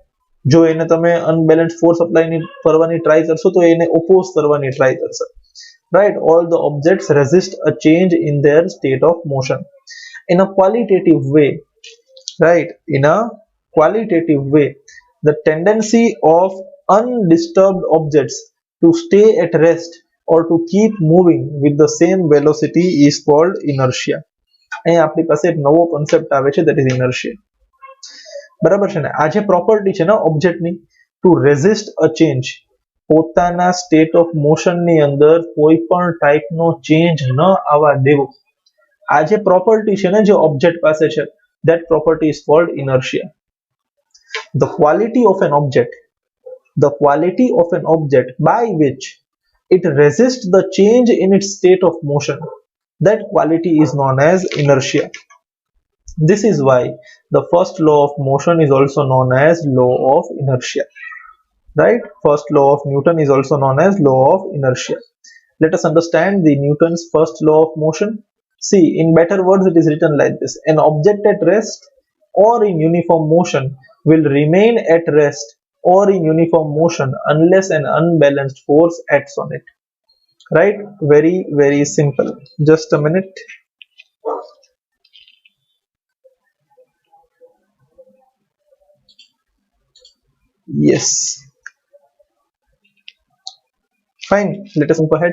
જો એને તમે અનબેલેન્સ ફોર્સ અપ્લાય કરવાની ટ્રાય કરશો તો એને ઓપોઝ કરવાની ટ્રાય કરશે. Right, all the objects resist a change in their state of motion in a qualitative way. Right, in a qualitative way, the tendency of undisturbed objects to stay at rest or to keep moving with the same velocity is called inertia. અહીં આપણી પાસે એક નવો કોન્સેપ્ટ આવે છે, that is inertia. બરાબર છે ને? આ જે પ્રોપર્ટી છે ને ઓબ્જેક્ટની, ટુ રેઝિસ્ટ અ ચેન્જ, પોતાના સ્ટેટ ઓફ મોશનની અંદર કોઈ પણ ટાઈપનો ચેન્જ ન આવવા દેવો, આ જે પ્રોપર્ટી છે ને જે ઓબ્જેક્ટ પાસે છે, that property is called inertia. The quality of an object by which it resists the change in its state of motion, that quality is known as inertia. This is why the first law of motion is also known as law of inertia. Right, first law of Newton is also known as law of inertia. Let us understand the Newton's first law of motion. See, in better words it is written like this: an object at rest or in uniform motion will remain at rest or in uniform motion unless an unbalanced force acts on it. Right? Very, very simple. Just a minute. Yes. Fine. Let us move ahead.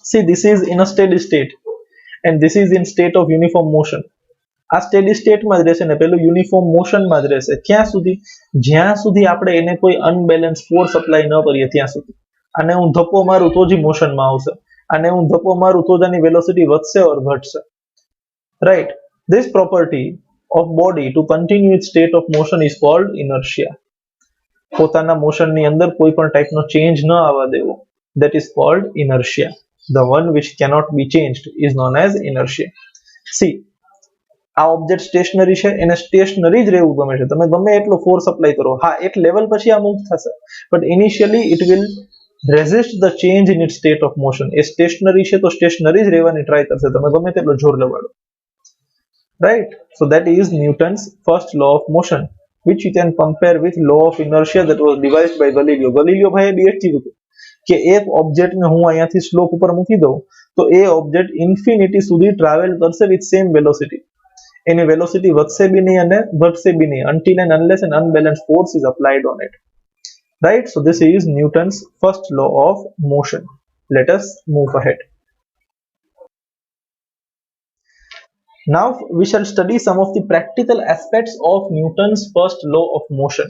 See, this is in a steady state and this is in state of uniform motion. આ સ્ટેડી સ્ટેટમાં જ રહેશે ને પેલું યુનિફોર્મ મોશનમાં જ રહેશે ક્યાં સુધી જ્યાં સુધી આપણે એને કોઈ અનબેલેન્સ ફોર્સ અપ્લાય ન કરીએ ત્યાં સુધી આને હું ધક્કો મારું તો જ મોશનમાં આવશે આને હું ધક્કો મારું તો જ આની વેલોસિટી વધશે ઓર ઘટશે right this property of body to continue its state of motion is called inertia પોતાના મોશનની અંદર કોઈ પણ ટાઈપનો ચેન્જ ન આવવા દેવો that is called inertia. The one which cannot be changed is known as inertia. See, આ ઓબ્જેક્ટ સ્ટેશનરી છે એને સ્ટેશનરી જ રહેવું ગમે છે તમે ગમે એટલો ફોર્સ અપ્લાય કરો હા એક લેવલ પછી આ મૂવ થશે but initially it will resist the change in its state of motion એ સ્ટેશનરી છે તો સ્ટેશનરી જ રહેવાની ટ્રાય કરશે તમે ગમે તેટલો જોર લગાડો right so that is Newton's first law of motion which you can compare with law of inertia that was devised by Galileo. Galileo ભાઈએ બી જ કીધું કે એક ઓબ્જેક્ટને હું અહીંયાથી સ્લોપ ઉપર મૂકી દઉં તો એ ઓબ્જેક્ટ ઇન્ફિનિટી સુધી ટ્રાવેલ કરશે વિથ સેમ વેલોસિટી એની વેલોસિટી વધશે બી નહીં અને ઘટશે બી નહીં until and unless an unbalanced force is applied on it. Right? So this is Newton's first law of motion. Let us move ahead. Now we shall study some of the practical aspects of Newton's first law of motion.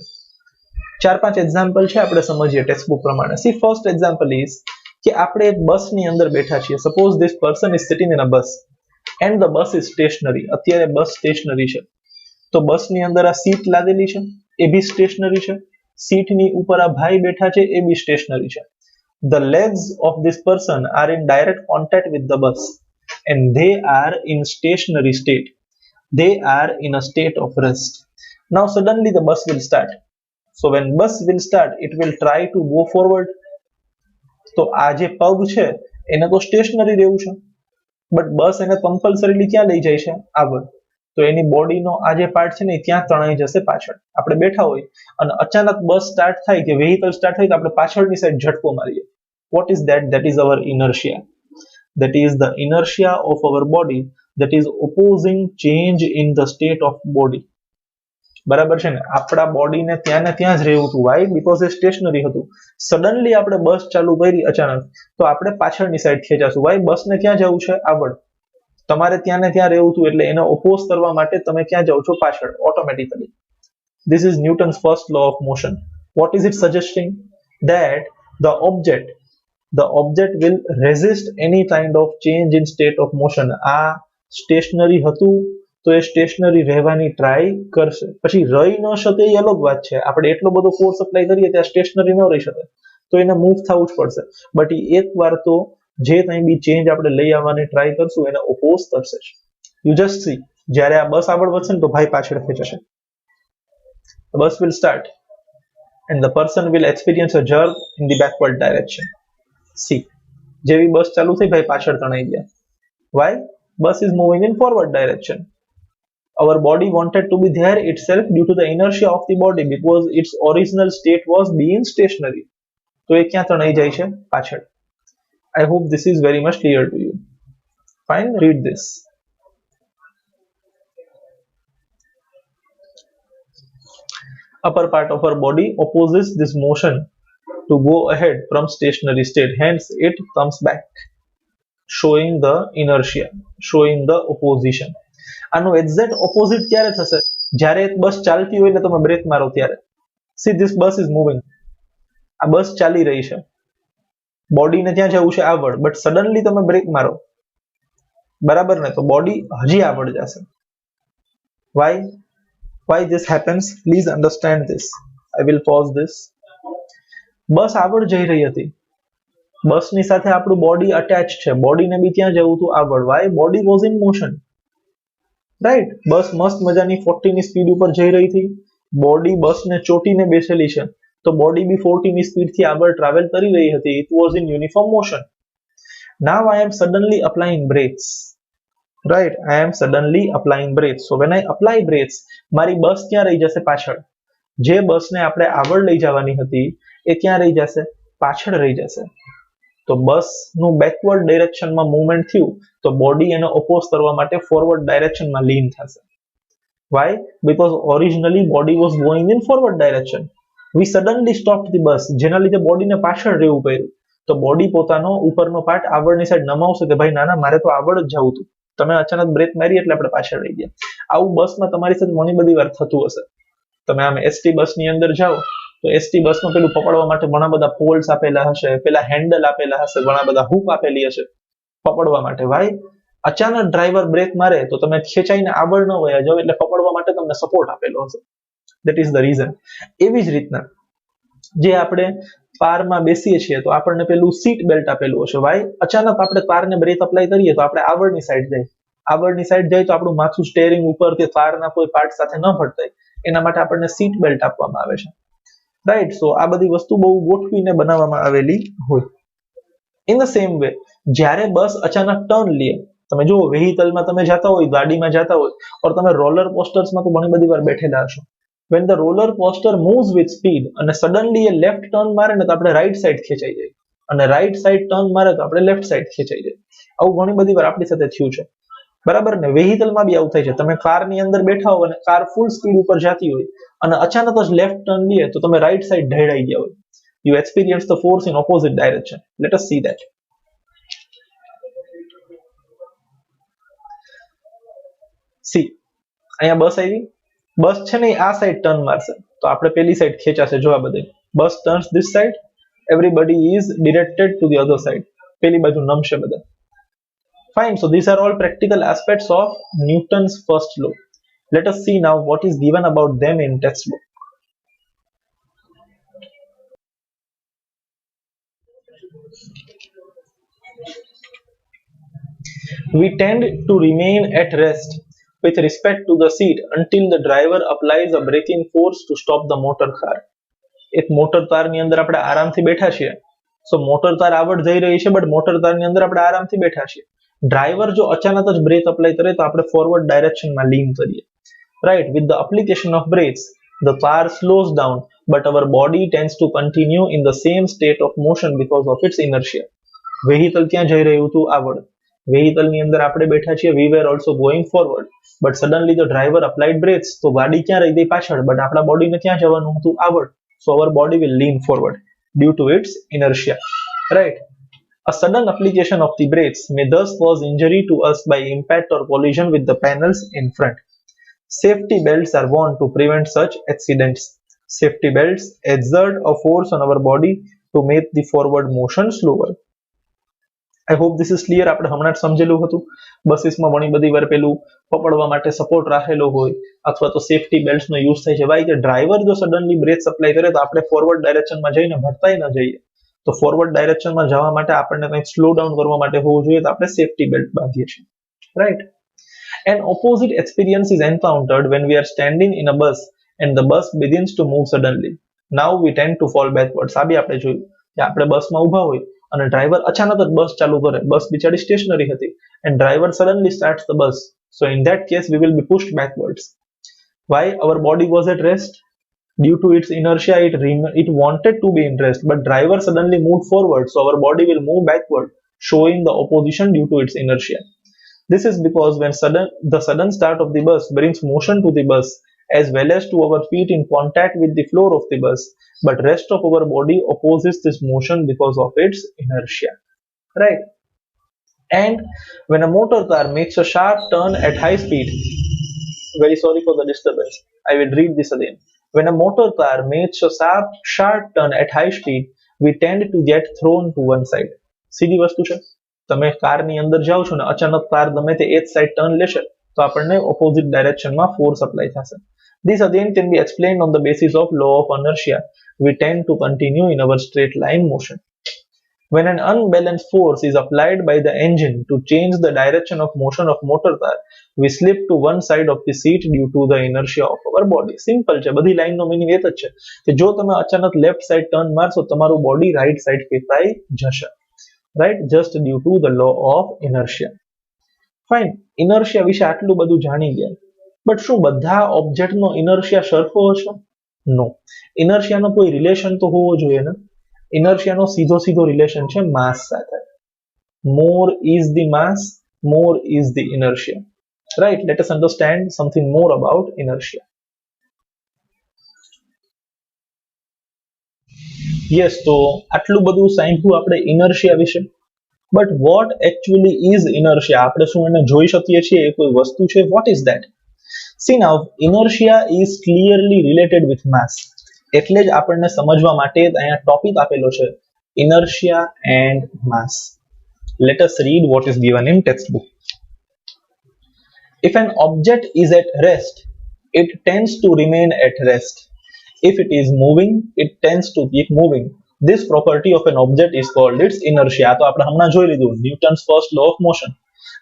4-5 example છે આપણે સમજીએ ટેક્સ્ટ બુક પ્રમાણે. See, first example is કે આપણે એક બસની અંદર બેઠા છીએ. Suppose this person is sitting in a bus and the bus is stationary. અત્યારે બસ સ્ટેશનરી છે તો બસની અંદર આ સીટ લાગેલી છે એ બી સ્ટેશનરી છે સીટની ઉપર આ ભાઈ બેઠા છે એ બી સ્ટેશનરી છે. The legs of this person are in direct contact with the bus and they are in stationary state. They are in a state of rest. Now suddenly the bus will start. So when bus will start, it will try to go forward. તો આ જે પગ છે એને તો સ્ટેશનરી રહેવું છે બટ બસ એને કમ્પલસરીલી ક્યાં લઈ જાય છે આગળ તો એની બોડીનો આ જે પાર્ટ છે ને ત્યાં તણાઈ જશે પાછળ આપણે બેઠા હોય અને અચાનક બસ સ્ટાર્ટ થાય કે વેહિકલ સ્ટાર્ટ થાય તો આપણે પાછળની સાઈડ ઝટકો મારીએ what is that? That is our inertia. That is the inertia of our body that is opposing change in the state of body. બરાબર છે ને આપણા બોડીને ત્યાં ને ત્યાં જ રહેવું હતું વાય બીકોઝ એ સ્ટેશનરી હતું સડનલી આપણે બસ ચાલુ કરી અચાનક તો આપણે પાછળની સાઈડ ખેંચાશું વાય બસને ક્યાં જવું છે આગળ તમારે ત્યાં ને ત્યાં રહેવું હતું એટલે એને ઓપોઝ કરવા માટે તમે ક્યાં જાઓ છો પાછળ automatically this is Newton's first law of motion. What is it suggesting? That the object will resist any kind of change in state of motion. આ સ્ટેશનરી હતું તો એ સ્ટેશનરી રહેવાની ટ્રાય કરશે પછી રહી ન શકે એ અલગ વાત છે આપણે એટલો બધો ફોર્સ અપ્લાય કરીએ ત્યાં સ્ટેશનરી ન રહી શકે તો એને મૂવ થવું જ પડશે બટ એ એકવાર તો જે કંઈ બી ચેન્જ આપણે લઈ આવવાની ટ્રાય કરશું એને ઓપોઝ કરશે યુ જસ્ટ સી જ્યારે આ બસ આગળ વધશે ને તો ભાઈ પાછળ ખેંચશે the bus will start and the person will experience a jerk in the backward direction. See, જેવી બસ ચાલુ થઈ ભાઈ પાછળ તણાઈ ગયા why? Bus is moving in forward direction. Our body wanted to be there itself due to the inertia of the body because its original state was being stationary. તો એ ક્યાં તણાઈ જાય છે પાછળ. I hope this is very much clear to you. Fine, read this. Upper part of our body opposes this motion to go ahead from stationary state, hence it comes back, showing the inertia, showing the opposition. આનો એક્ઝેક્ટ ઓપોઝિટ ક્યારે થશે જ્યારે એક બસ ચાલતી હોય ને તમે બ્રેક મારો ત્યારે see this bus is moving આ બસ ચાલી રહી છે બોડીને ત્યાં જવું છે આગળ બટ સડનલી તમે બ્રેક મારો બરાબર ને તો બોડી હજી આગળ જશે why this happens? Please understand this. I will pause this. બસ આગળ જઈ રહી હતી બસની સાથે આપણું બોડી અટેચ છે બોડીને બી ત્યાં જવું હતું આગળ why? Body was in motion. Right બસ મસ્ત મજાની 40 ની સ્પીડ ઉપર જઈ રહી હતી બોડી બસને ચોટીને બેસેલી છે તો બોડી બી 40 ની સ્પીડથી આગળ ટ્રાવેલ કરી રહી હતી it was in uniform motion now I am suddenly applying brakes right I am suddenly applying brakes so when I apply brakes મારી બસ ક્યાં રહી જશે પાછળ જે બસને આપણે આગળ લઈ જવાની હતી એ ક્યાં રહી જશે? પાછળ રહી જશે. તો બસનું બેકવર્ડ ડાયરેક્શનમાં મૂવમેન્ટ થયું તો બોડી એને ઓપોઝ કરવા માટે ફોરવર્ડ ડાયરેક્શનમાં લીન થશે. Why? Because originally body was going in forward direction. We suddenly stopped the bus, જેના લીધે બોડીને પાછળ રહેવું પડ્યું. તો બોડી પોતાનો ઉપરનો પાર્ટ આગળની સાઈડ નમાવશે કે ભાઈ ના મારે તો આગળ જ જવું હતું. તમે અચાનક બ્રેક મારી એટલે આપણે પાછળ રહી ગયા. આવું બસમાં તમારી સાથે ઘણી બધી વાર થતું હશે. તમે આમ એસટી બસની અંદર જાઓ તો એસટી બસમાં પેલું પકડવા માટે ઘણા બધા પોલ્સ આપેલા હશે, પેલા હેન્ડલ આપેલા હશે, ઘણા બધા હૂક આપેલી હશે પકડવા માટે. ભાઈ અચાનક ડ્રાઈવર બ્રેક મારે તો તમે ખેંચાઈને આગળ ન વયા જાવ, એટલે પકડવા માટે તમને સપોર્ટ આપેલો હશે. That is the reason. એવી જ રીતના જે આપણે કારમાં બેસીએ છીએ તો આપણને પેલું સીટ બેલ્ટ આપેલું હશે. ભાઈ અચાનક આપણે કારને બ્રેક અપ્લાય કરીએ તો આપણે આગળની સાઈડ જાય તો આપણું માથું સ્ટેરિંગ ઉપર કે કારના કોઈ પાર્ટ સાથે ન ભટકાય, એના માટે આપણને સીટ બેલ્ટ આપવામાં આવે છે. રાઈટ. સો આ બધી વસ્તુ બહુ ગોઠવીને બનાવવામાં આવેલી હોય. ઇન ધ સેમ વે જ્યારે બસ અચાનક ટર્ન લે, તમે જુઓ વેહિકલમાં તમે જતા હોય, ગાડીમાં જતા હોય, ઓર તમે રોલર કોસ્ટર્સમાં તો ઘણી બધી વાર બેઠેલા હશો. when the roller coaster moves with speed અને સડનલી એ લેફ્ટ ટર્ન મારે ને તો આપણે રાઈટ સાઈડ ખેંચાઈ જાય, અને રાઈટ સાઈડ ટર્ન મારે તો આપણે લેફ્ટ સાઈડ ખેંચાઈ જાય. આવું ઘણી બધી વાર આપણી સાથે થયું છે. બરાબર ને? વેહિકલમાં બી આવું થાય છે. તમે કારની અંદર બેઠા હો અને કાર ફૂલ સ્પીડ ઉપર જતી હોય અને અચાનક જ લેફ્ટ ટર્ન લે તો તમે રાઈટ સાઈડ ઢળાઈ ગયા હોય. You experience the force in opposite direction. Let us see that. See, અહીંયા બસ આવી, બસ છે ને આ સાઈડ ટર્ન મારશે તો આપણે પેલી સાઈડ ખેંચાશે. જો આ બધી bus turns this side, everybody is directed to the other side. પેલી બાજુ નમશે બધા. Fine. So these are all practical aspects of Newton's first law. Let us see now what is given about them in textbook. We tend to remain at rest with respect to the seat until the driver applies a braking force to stop the motor car. એક મોટર કારની અંદર આપણે આરામથી બેઠા છીએ. સો મોટર કાર આગળ જઈ રહી છે, બટ મોટર કારની અંદર આપણે આરામથી બેઠા છીએ. ડ્રાઈવર જો અચાનક જ બ્રેક અપ્લાય કરે તો આપણે ફોરવર્ડ ડાયરેક્શનમાં લીન કરીએ. Right. With the application of brakes the car slows down, but our body tends to continue in the same state of motion because of its inertia. Vehicle ક્યાં જઈ રહ્યું હતું? આગળ. વેહિકલની અંદર આપણે બેઠા છીએ, we were also going forward, but suddenly the driver applied brakes, તો ગાડી ક્યાં રહી ગઈ? પાછળ. બટ આપણા બોડીને ક્યાં જવાનું હતું? આગળ. So our body will lean forward due to its inertia. Right. A sudden application of the brakes may thus cause injury to us by impact or collision with the panels in front. Safety belts are worn to prevent such accidents. Safety belts exert a force on our body to make the forward motion slower. I hope this is clear. આપણે હમણાં જ સમજેલું હતું. બસીસમાં ઘણી બધી વાર પેલું પકડવા માટે સપોર્ટ રાખેલો હોય અથવા તો સેફટી બેલ્ટ્સનો યુઝ થાય છે. ભાઈ કે ડ્રાઈવર જો સડનલી બ્રેક અપ્લાય કરે તો આપણે ફોરવર્ડ ડાયરેક્શનમાં જઈને ભટકાઈ ન જઈએ. તો ફોરવર્ડ ડાયરેક્શનમાં જવા માટે આપણને કંઈક સ્લો ડાઉન કરવા માટે હોવું જોઈએ, તો આપણે સેફટી બેલ્ટ બાંધીએ છીએ. Right. An opposite experience is encountered when we are standing in a bus and the bus begins to move suddenly. Now we tend to fall backwards. આ બી આપણે જોયું કે આપણે બસમાં ઊભા હોય અને ડ્રાઈવર અચાનક જ બસ ચાલુ કરે. બસ બિચારી સ્ટેશનરી હતી and driver suddenly starts the bus. So in that case we will be pushed backwards. Why? Our body was at rest. Due to its inertia, it wanted to be in rest, but driver suddenly moved forward, so our body will move backward, showing the opposition due to its inertia. This is because when the sudden start of the bus brings motion to the bus as well as to our feet in contact with the floor of the bus, but rest of our body opposes this motion because of its inertia. Right? And when a motor car makes a sharp turn at high speed, very sorry for the disturbance, I will read this again. When a motor car makes a sharp turn at high speed, we tend to get thrown to one side. સીધી વસ્તુ છે. તમે કારની અંદર જાઓ છો ને અચાનક કાર ગમે તે એક સાઈડ ટર્ન લેશે તો આપણને ઓપોઝિટ ડાયરેક્શનમાં ફોર્સ અપ્લાય થશે. This again can be explained on the basis of law of inertia. We tend to continue in our straight line motion. When an unbalanced force is applied by the engine to change the direction of motion of motor car, we slip to one side of the seat due to the inertia of our body. Simple છે. બધી લાઈનનો મીનિંગ એ જ છે કે જો તમે અચાનક લેફ્ટ સાઈડ ટર્ન મારશો તમારું બોડી રાઈટ સાઈડ ફેરવાઈ જશે. Right. Just due to the law of inertia. Fine. Inertia વિશે આટલું બધું જાણી ગયા, બટ શું બધા ઓબ્જેક્ટનો ઇનર્શિયા સરખો હશે? નો. ઇનર્શિયાનો કોઈ રિલેશન તો હોવો જોઈએ ને. ઇનર્શિયાનો સીધો સીધો રિલેશન છે માસ સાથે. more is the mass, more is the inertia. Right, let us understand something more about inertia. Yes, તો આટલું બધું સાંભળ્યું આપણે ઇનર્શિયા વિશે. But what actually is inertia? આપણે શું એને જોઈ શકીએ છીએ? એ કોઈ વસ્તુ છે? What is that? See now, inertia is clearly related with mass. એટલે જ આપણને સમજવા માટે અહીંયા ટોપિક આપેલો છે, inertia and mass. Let us read what is given in textbook. If an object is at rest, it tends to remain at rest. If it is moving, it tends to keep moving. This property of an object is called its inertia. તો આપણે હમણાં જોઈ લીધું, Newton's first law of motion,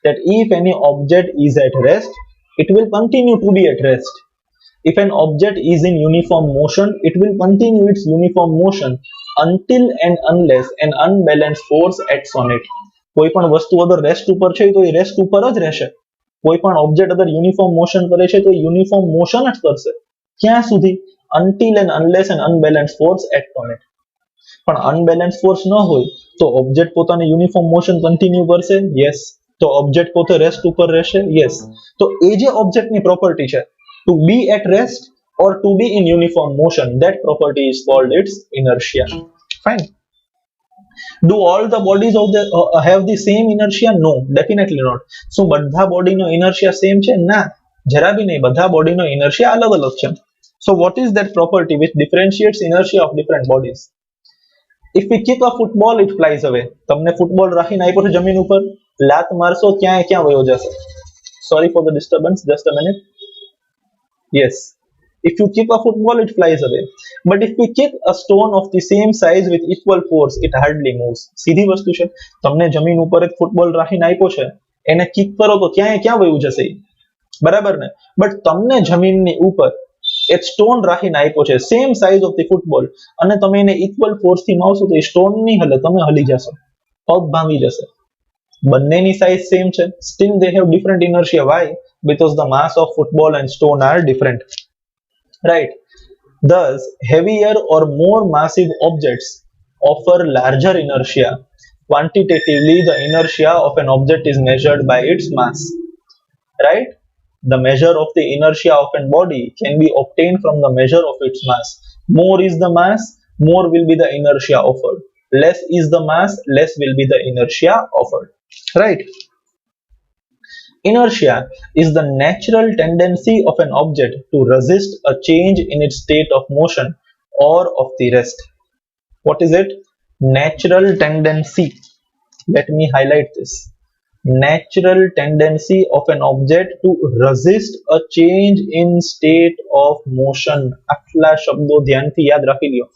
that if any object is at rest, it will continue to be at rest. If an object is in uniform motion, it will continue its uniform motion until and unless an unbalanced force acts on it. કોઈ પણ વસ્તુ અગર રેસ્ટ ઉપર છે તો એ રેસ્ટ ઉપર જ રહેશે. કોઈ પણ ઓબ્જેક્ટ અગર યુનિફોર્મ મોશન કરે છે તો એ યુનિફોર્મ મોશન જ કરશે. ક્યાં સુધી? until and unless an unbalanced force acts on it. પણ અનબેલેન્સ ફોર્સ ન હોય તો ઓબ્જેક્ટ પોતાને યુનિફોર્મ મોશન કન્ટિન્યુ કરશે? યસ. તો ઓબ્જેક્ટ પોતે રેસ્ટ ઉપર રહેશે? યસ. તો એ જે ઓબ્જેક્ટની પ્રોપર્ટી છે, to be at rest or to be in uniform motion, that property is called its inertia. Fine. Do all the bodies of the have the same inertia? No, definitely not. શું બધા બોડીનો ઇનર્શિયા સેમ છે? ના, જરા બી નહીં. બધા બોડીનો ઇનર્શિયા અલગ અલગ છે. So what is that property which differentiates inertia of different bodies? If we kick a football, it flies away. તમને ફૂટબોલ રાખીને આપ્યો છે જમીન ઉપર, લાત મારશો ક્યાં ક્યાં વયો જશે? Sorry for the disturbance, just a minute. Yes. If you kick a football, it flies away. But if we kick a stone of the same size with equal force, it hardly moves. सीधी वस्तु છે. તમને જમીન ઉપર એક ફૂટબોલ રાખીને આપ્યો છે, એને કિક કરો તો ક્યાં ક્યાં વયું જશે? બરાબર ને? બટ તમને જમીનની ઉપર એક સ્ટોન રાખીને આપ્યો છે, same size of the football, અને તમે એને ઇક્વલ ફોર્સથી મારશો તો એ સ્ટોન નહીં હલે, તમે હલી જશો, પગ ભાંગી જશે. બંનેની સાઇઝ સેમ છે, still they have different inertia. Why? Because the mass of football and stone are different. Right? Thus, heavier or more massive objects offer larger inertia. Quantitatively, the inertia of an object is measured by its mass. Right? The measure of the inertia of a body can be obtained from the measure of its mass. More is the mass, more will be the inertia offered. Less is the mass, less will be the inertia offered. Right? Inertia is the natural tendency of an object to resist a change in its state of motion or of the rest. What is it? Natural tendency. Let me highlight this. Natural tendency of an object to resist a change in state of motion. આટલા શબ્દો ધ્યાનથી યાદ રાખી લ્યો.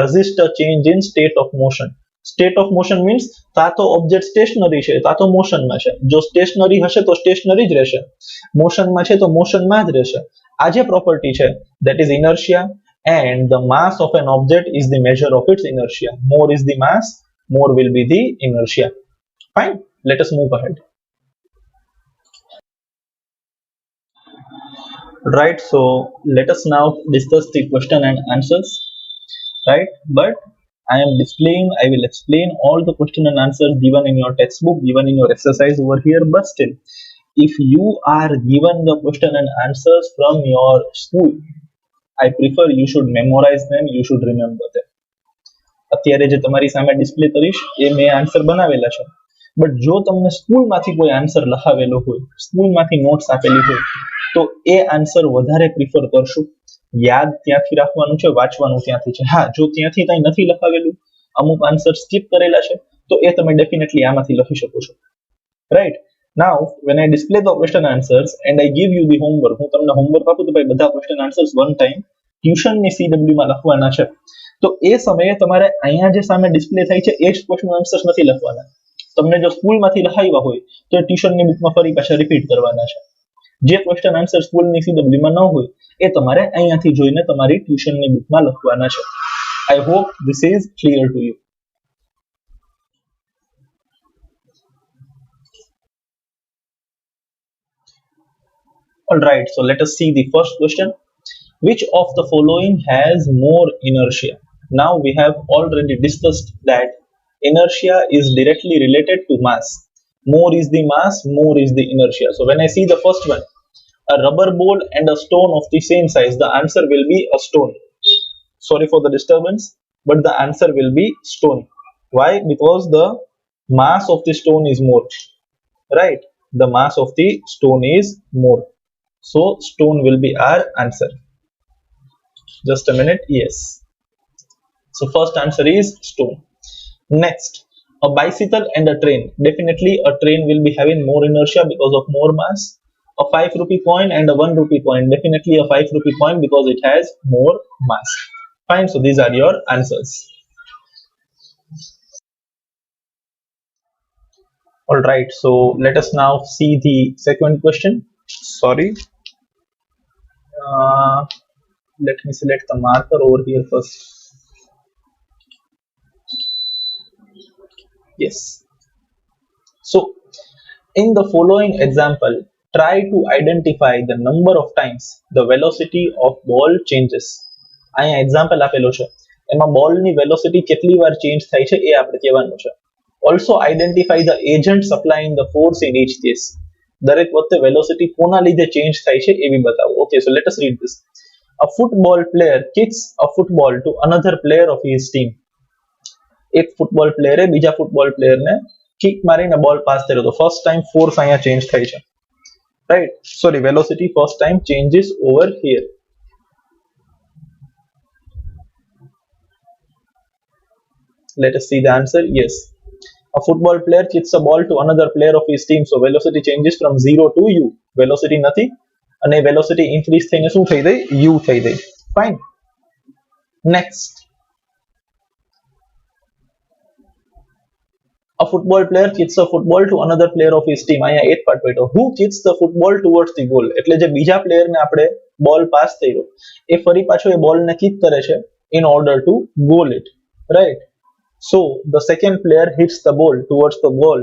Resist a change in state of motion. State of motion means કાં તો ઓબ્જેક્ટ સ્ટેશનરી છે, કાં તો મોશનમાં છે. જો સ્ટેશનરી હશે તો સ્ટેશનરી જ રહેશે, મોશનમાં છે તો મોશનમાં જ રહેશે. આ જે પ્રોપર્ટી છે, that is inertia, and the mass of an object is the measure of its inertia. More is the mass, more will be the inertia. Fine, let us move ahead. Right, so let us now discuss the question and answers. Right, but I will explain all the question and answers given in your textbook, given in your exercise over here. But still, if you are given the question and answers from your school, I prefer you should memorize them, you should remember them. અત્યારે જે તમારી સામે ડિસ્પ્લે કરીશ એ મેં આન્સર બનાવેલા છે, બટ જો તમને સ્કૂલમાંથી કોઈ આન્સર લખાવેલો હોય, સ્કૂલમાંથી નોટ્સ આપેલી હોય, તો એ આન્સર વધારે પ્રિફર કરશું. યાદ ત્યાંથી રાખવાનું છે, વાંચવાનું ત્યાંથી છે. હા, જો ત્યાંથી કંઈ નથી લખાવેલું, અમુક આન્સર સ્કીપ કરેલા છે, તો એ તમે ડેફિનેટલી આમાંથી લખી શકો છો. Right? Now when I display the question answers and I give you the homework, હું તમને હોમવર્ક આપું તો ભાઈ બધા ક્વેશ્ચન આન્સર્સ વન ટાઈમ ટ્યુશનની CW માં લખવાના છે. તો એ સમયે તમારે અહીંયા જે સામે ડિસ્પ્લે થાય છે એ જ ક્વેશ્ચન આન્સર્સ નથી લખવાના. તમને જો સ્કૂલમાંથી લખાવ્યા હોય તો ટ્યુશનની બુકમાં ફરી પાછા રિપીટ કરવાના છે. જે ક્વેશ્ચન આન્સર સ્કૂલની CW માં ન હોય એ તમારે અહીંયાથી જોઈને તમારી ટ્યુશનની બુકમાં લખવાના છે. I hope this is clear to you. All right, so let us see the first question. Which of the following has more inertia? Now we have already discussed that inertia is directly related to mass. More is the mass, more is the inertia. So when I see the first one, a rubber ball and a stone of the same size, the answer will be a stone. Sorry for the disturbance, but the answer will be stone. Why? Because the mass of the stone is more, right? The mass of the stone is more. So stone will be our answer. Just a minute. Yes. So first answer is stone. Next, a bicycle and a train. Definitely a train will be having more inertia because of more mass. A 5 rupee coin and a 1 rupee coin. Definitely a 5 rupee coin because it has more mass. Fine. So these are your answers. All right. So let us now see the second question. Sorry. Uh, Let me select the marker over here first. Yes. So in the following example, try to identify the number of times the velocity of ball changes. અહીંયા example આપેલો છે એમાં ball ની velocity કેટલી વાર change થાય છે એ આપણે કહેવાનું છે. Also identify the agent supplying the force in each case. દરેક વખતે velocity કોના લીધે change થાય છે એ બી બતાવો. Okay, so let us read this. A football player kicks a football to another player of his team. એક ફૂટબોલ પ્લેયરે બીજા ફૂટબોલ પ્લેયરને કિક મારીને બોલ પાસ કર્યો તો ફર્સ્ટ ટાઈમ ફોર્સ અહીંયા ચેન્જ થઈ છે, right? Sorry, velocity first time changes over here. Let us see the answer. Yes, a football player kicks a ball to another player of his team, so velocity changes from 0 to u. Velocity નથી અને velocity increase થઈને શું થઈ જાય? u થઈ જાય. Fine. Next, a football player kicks a football to another player of his team. અહીંયા એક પાર્ટ બેઠો. Who kicks the football towards the goal? એટલે જે બીજા પ્લેયરને આપણે બોલ પાસ કર્યો એ ફરી પાછો એ બોલને કિક કરે છે in order to goal it, right? So the second player hits the ball towards the goal.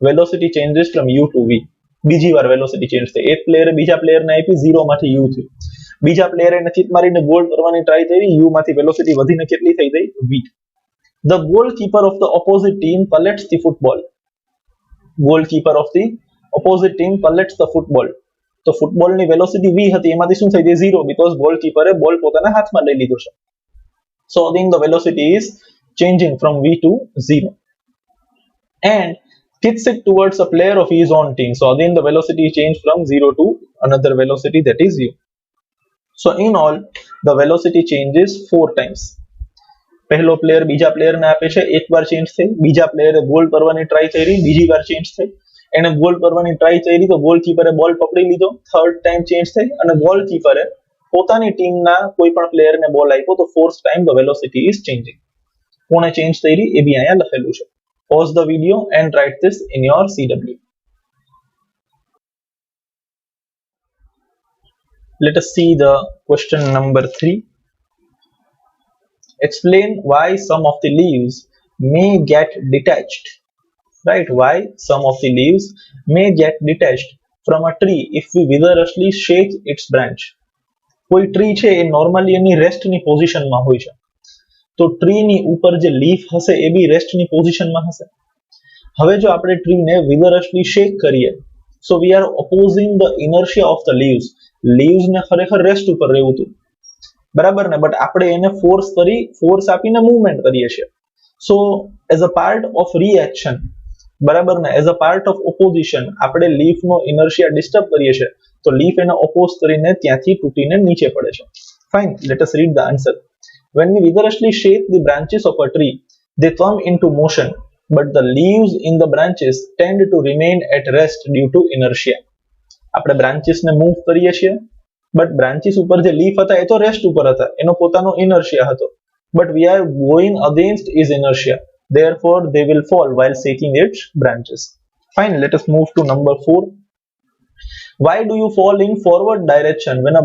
Velocity changes from u to v. બીજી વાર વેલોસિટી ચેન્જ થઈ. એક પ્લેયરે બીજા પ્લેયરને આપી 0 માંથી u થયું. બીજા પ્લેયરે એને કિક મારીને ગોલ કરવાની ટ્રાય કરી, u માંથી વેલોસિટી વધીને કેટલી થઈ ગઈ? v. The goalkeeper of the opposite team collects the football. Goalkeeper of the opposite team collects the football. તો ફૂટબોલની વેલોસિટી v હતી એમાંથી શું થઈ ગઈ? 0, because goalkeeper બોલ પોતાના હાથમાં લઈ લીધો છે. So again the velocity is changing from v to 0 and kicks it towards a player of his own team. So again the velocity changed from 0 to another velocity, that is u. So in all the velocity changes 4 times. પહેલો પ્લેયર બીજા પ્લેયરને આપે છે, એકવાર ચેન્જ થઈ. બીજા પ્લેયરે ગોલ કરવાની ટ્રાય કરી, બીજી વાર ચેન્જ થઈ. એને ગોલ કરવાની ટ્રાય કરી તો ગોલકીપરે બોલ પકડી લીધો, થર્ડ ટાઈમ ચેન્જ થઈ. અને ગોલકીપરે પોતાની ટીમના કોઈ પણ પ્લેયરને બોલ આપ્યો તો fourth time the velocity is changing. કોણે ચેન્જ થઈ એ બી અહીંયા લખેલું છે. Pause the video and write this in your CW. Let us see the question number 3. Explain why some of the leaves may get detached. Right? Why some of the leaves may get detached from a tree if we vigorously shake its branch. કોઈ ટ્રી છે એ નોર્મલી એની રેસ્ટની પોઝિશનમાં હોય છે, તો ટ્રીની ઉપર જે લીફ હશે એ બી રેસ્ટની પોઝિશનમાં હશે. હવે જો આપણે ટ્રીને વિગરસલી શેક કરીએ, so we are opposing the inertia of the leaves. લીવ્સને ખરેખર રેસ્ટ ઉપર રહેવું હતું, બરાબર ને? બટ આપણે એને ફોર્સ આપીને મૂવમેન્ટ કરીએ છીએ. સો as a part of reaction, બરાબર ને, as a part of opposition આપણે લીફનો ઇનર્શિયા ડિસ્ટર્બ કરીએ છીએ, તો લીફ એને ઓપોઝ કરીને ત્યાંથી તૂટીને નીચે પડે છે. Fine, let us read the answer. When we vigorously shake the branches of a tree, they come into motion, but the leaves in the branches tend to remain at rest due to inertia. આપણે બ્રાન્ચીસને મૂવ કરીએ છીએ, બટ બ્રાન્ચીસ ઉપર જે લીફ હતા એ તો રેસ્ટ ઉપર હતા, એનો પોતાનો ઇનર્શિયા હતો. But we are going against its inertia, therefore they will fall while shaking its branches. Fine, let us move to number 4. Why do you fall in forward direction when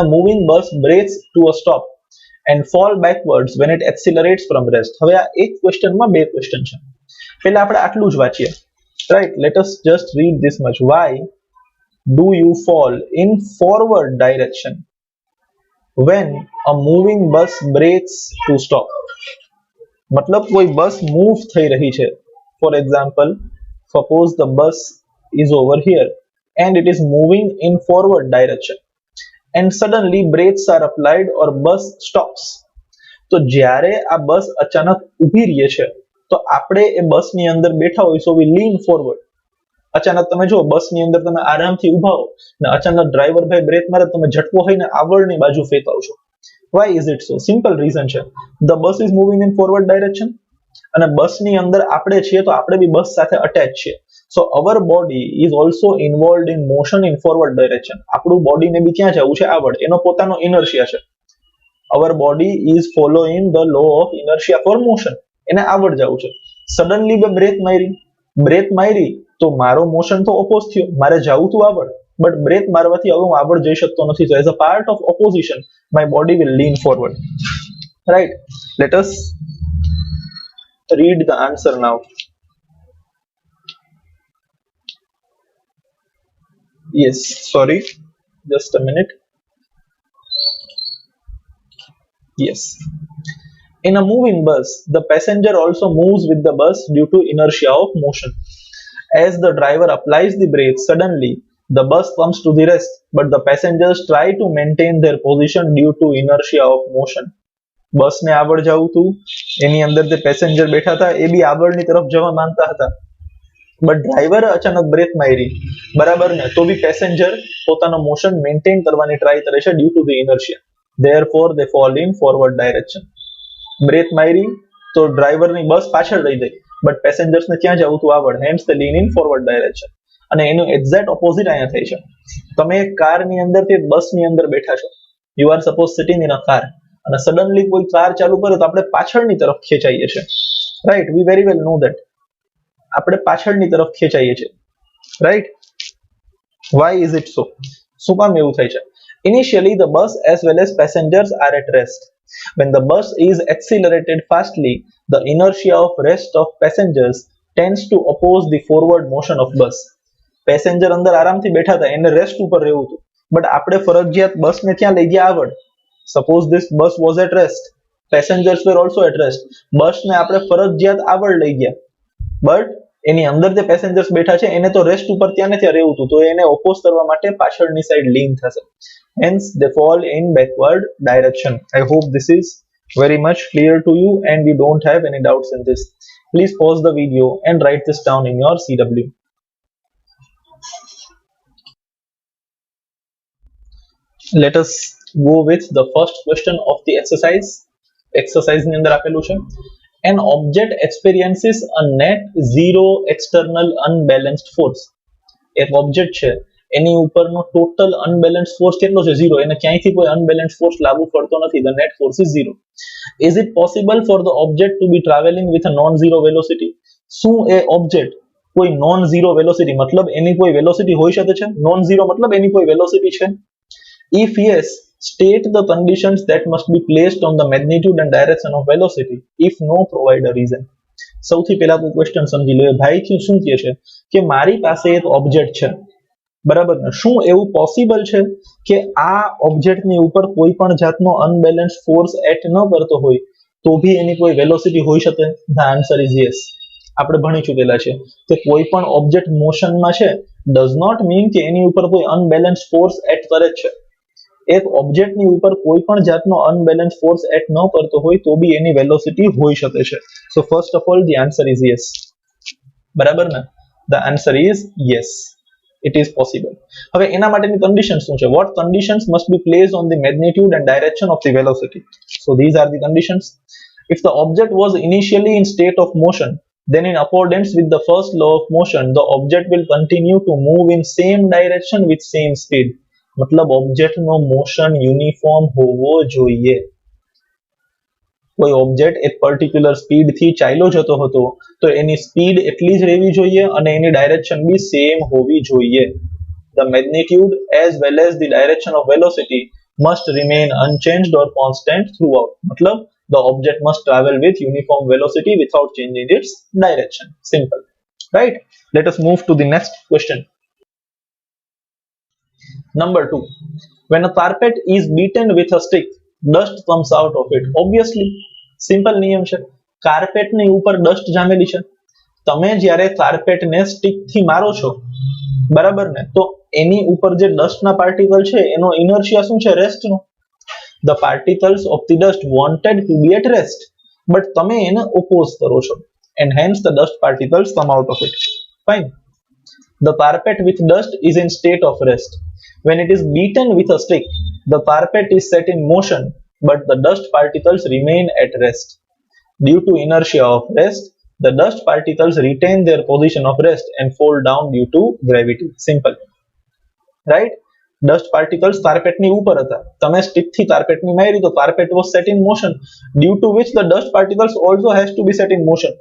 a moving bus brakes to a stop and fall backwards when it accelerates from rest? હવે આ એક ક્વેશ્ચનમાં બે ક્વેશ્ચન છે. પહેલા આપણે આટલું જ વાંચીએ, right? Let us just read this much. Why do you fall in forward direction when a moving bus brakes to stop. मतलब कोई बस मूव થઈ રહી છે. For example, suppose the bus is over here and it is moving in forward direction and suddenly brakes are applied or bus stops. તો જ્યારે આ બસ અચાનક ઊભી રહે છે તો આપણે એ બસની અંદર બેઠા હોય, so we lean forward. અચાનક તમે જો બસની અંદર તમે આરામથી ઊભા હો ને અચાનક ડ્રાઈવર ભાઈ બ્રેક મારે, તમે ઝટકો થઈને આગળની બાજુ ફેંકાવ છો. Why is it so? Simple reason છે. The bus is moving in forward direction અને બસની અંદર આપણે છીએ તો આપણે બી બસ સાથે અટેચ છીએ. So our body is also involved in motion in forward direction. આપણું બોડીને બી ક્યાં જવું છે? આગળ. એનો પોતાનો ઇનર્શિયા છે. Our body is following the law of inertia for motion. એને આગળ જવું છે. સડનલી બે બ્રેક મારી તો મારો મોશન તો ઓપોઝ થયો, મારે જવું તું આગળ, બટ બ્રેક મારવાથી હવે હું આગળ જઈ શકતો નથી. So as a part of opposition my body will lean forward. Right, let us read the answer now. Yes, sorry, just a minute. Yes, in a moving bus the passenger also moves with the bus due to inertia of motion. As the driver applies the brake, suddenly the bus comes to the rest, but the passengers try to maintain their position due to inertia of motion. બસ ને આગળ જવું હતું, એની અંદર જે પેસેન્જર બેઠા હતા એ બી આગળની તરફ જવા માંગતા હતા, બટ ડ્રાઈવરે અચાનક બ્રેક મારી, બરાબર ને, તો બી પેસેન્જર પોતાનો મોશન મેન્ટેન કરવાની ટ્રાય કરે છે due to the inertia. Therefore they fall in forward direction. Brake મારી તો ડ્રાઈવરની બસ પાછળ રહી ગઈ, બટ પેસેન્જર્સને ક્યાં જવું હતું? આગળ. Hence the lean in forward direction. અને એનું એક્ઝેક્ટ ઓપોઝિટ અહીંયા થાય છે. તમે કારની અંદરથી બસની અંદર બેઠા છો, you are suppose sitting in a car, અને સડનલી કોઈ કાર ચાલુ કરે તો આપણે પાછળની તરફ ખેંચાઈએ છીએ. Right, we very well know that. આપણે પાછળની તરફ ખેંચાઈએ છીએ. Right, why is it so? શું કામ એવું થાય છે? Initially the bus as well as passengers are at rest. When the bus is accelerated fastly, the inertia of rest of passengers tends to oppose the forward motion of bus. Passenger અંદર આરામથી બેઠા હતા, એને રેસ્ટ ઉપર રહેવું હતું, બટ આપણે ફરજિયાત બસને ક્યાં લઈ ગયા? આગળ. Suppose this bus was at rest, passengers were also at rest, બસને આપણે ફરજિયાત આગળ લઈ ગયા, બટ એની અંદર જે પેસેન્જર્સ બેઠા છે એને તો રેસ્ટ ઉપર ત્યાં ને ત્યાં રહેવું હતું, તો એને ઓપોઝ કરવા માટે પાછળની સાઈડ લીન થશે. Hence they fall in backward direction. I hope this is very much clear to you and you don't have any doubts in this. Please pause the video and write this down in your CW. Let us go with the first question of the exercise. Exercise ની અંદર આપેલું છે, an object experiences a net zero external unbalanced force. એક ઓબ્જેક્ટ છે, એની ઉપરનો ટોટલ અનબેલેન્સ ફોર્સ કેટલો છે? ઝીરો. એને ક્યાંયથી કોઈ અનબેલેન્સ ફોર્સ લાગુ પડતો નથી. The net force is zero. Is it possible for the object to be travelling with a non zero velocity? શું એ ઓબ્જેક્ટ કોઈ નોન ઝીરો વેલોસિટી, મતલબ એની કોઈ વેલોસિટી હોઈ શકે છે? નોન ઝીરો મતલબ એની કોઈ વેલોસિટી છે? If yes, state the conditions that must be placed on the magnitude and direction of velocity. If no, provide a reason. સૌથી પહેલા તો ક્વેશ્ચન સમજી લો. ભાઈ શું કહે છે કે મારી પાસે એક ઓબ્જેક્ટ છે, બરાબર ને, શું એવું પોસિબલ છે કે આ ઓબ્જેક્ટની ઉપર કોઈ પણ જાતનો અનબેલેન્સ ફોર્સ એક્ટ ન કરતો હોય તો બી એની કોઈ વેલોસિટી હોઈ શકે? The answer is yes. આપણે ભણી ચૂકેલા છે કે કોઈ પણ ઓબ્જેક્ટ મોશનમાં છે ડઝ નોટ મીન કે એની ઉપર કોઈ અનબેલેન્સ ફોર્સ એક્ટ કરે છે. એક ઓબ્જેક્ટની ઉપર કોઈ પણ જાતનો અનબેલેન્સ ફોર્સ એક્ટ ન કરતો હોય તો બી એની વેલોસિટી હોઈ શકે છે. So first of all the answer is yes. બરાબર ને? The answer is yes. It is possible. હવે એના માટેની કન્ડિશન શું છે? What conditions must be placed on the magnitude and direction of the velocity? So these are the conditions. If the object was initially in state of motion, then in accordance with the first law of motion, the object will continue to move in same direction with same speed. મતલબ ઓબ્જેક્ટનો મોશન યુનિફોર્મ હોવો જોઈએ. કોઈ ઓબ્જેક્ટ એક પર્ટિક્યુલર સ્પીડ થી ચાલ્યો જતો હતો તો એની સ્પીડ એટલી જ રહેવી જોઈએ અને એની ડાયરેક્શન બી સેમ હોવી જોઈએ. The magnitude as well as the direction of velocity must remain unchanged or constant throughout. મતલબ the object must travel with uniform velocity without changing its direction. Simple. Right? Let us move to the next question. Number 2, when a carpet is beaten with a stick, dust comes out of it. Obviously, simple નિયમ છે. કાર્પેટની ઉપર ડસ્ટ જામેલી છે. તમે જ્યારે કાર્પેટને સ્ટિકથી મારો છો, બરાબર ને, તો એની ઉપર જે ડસ્ટના પાર્ટિકલ છે એનો ઇનર્શિયા શું છે? રેસ્ટનો. The particles of the dust wanted to be at rest, but તમે એને ઓપોઝ કરો છો, and hence the dust particles come out of it. Fine. The carpet with dust is in state of rest. When it is beaten with a stick, the carpet is set in motion, but the dust particles remain at rest. Due to inertia of rest, the dust particles retain their position of rest and fall down due to gravity. Simple. Right? Dust particles કાર્પેટની ઉપર હતા. તમે સ્ટિકથી કાર્પેટની મારી તો carpet was set in motion, due to which the dust particles also has to be set in motion,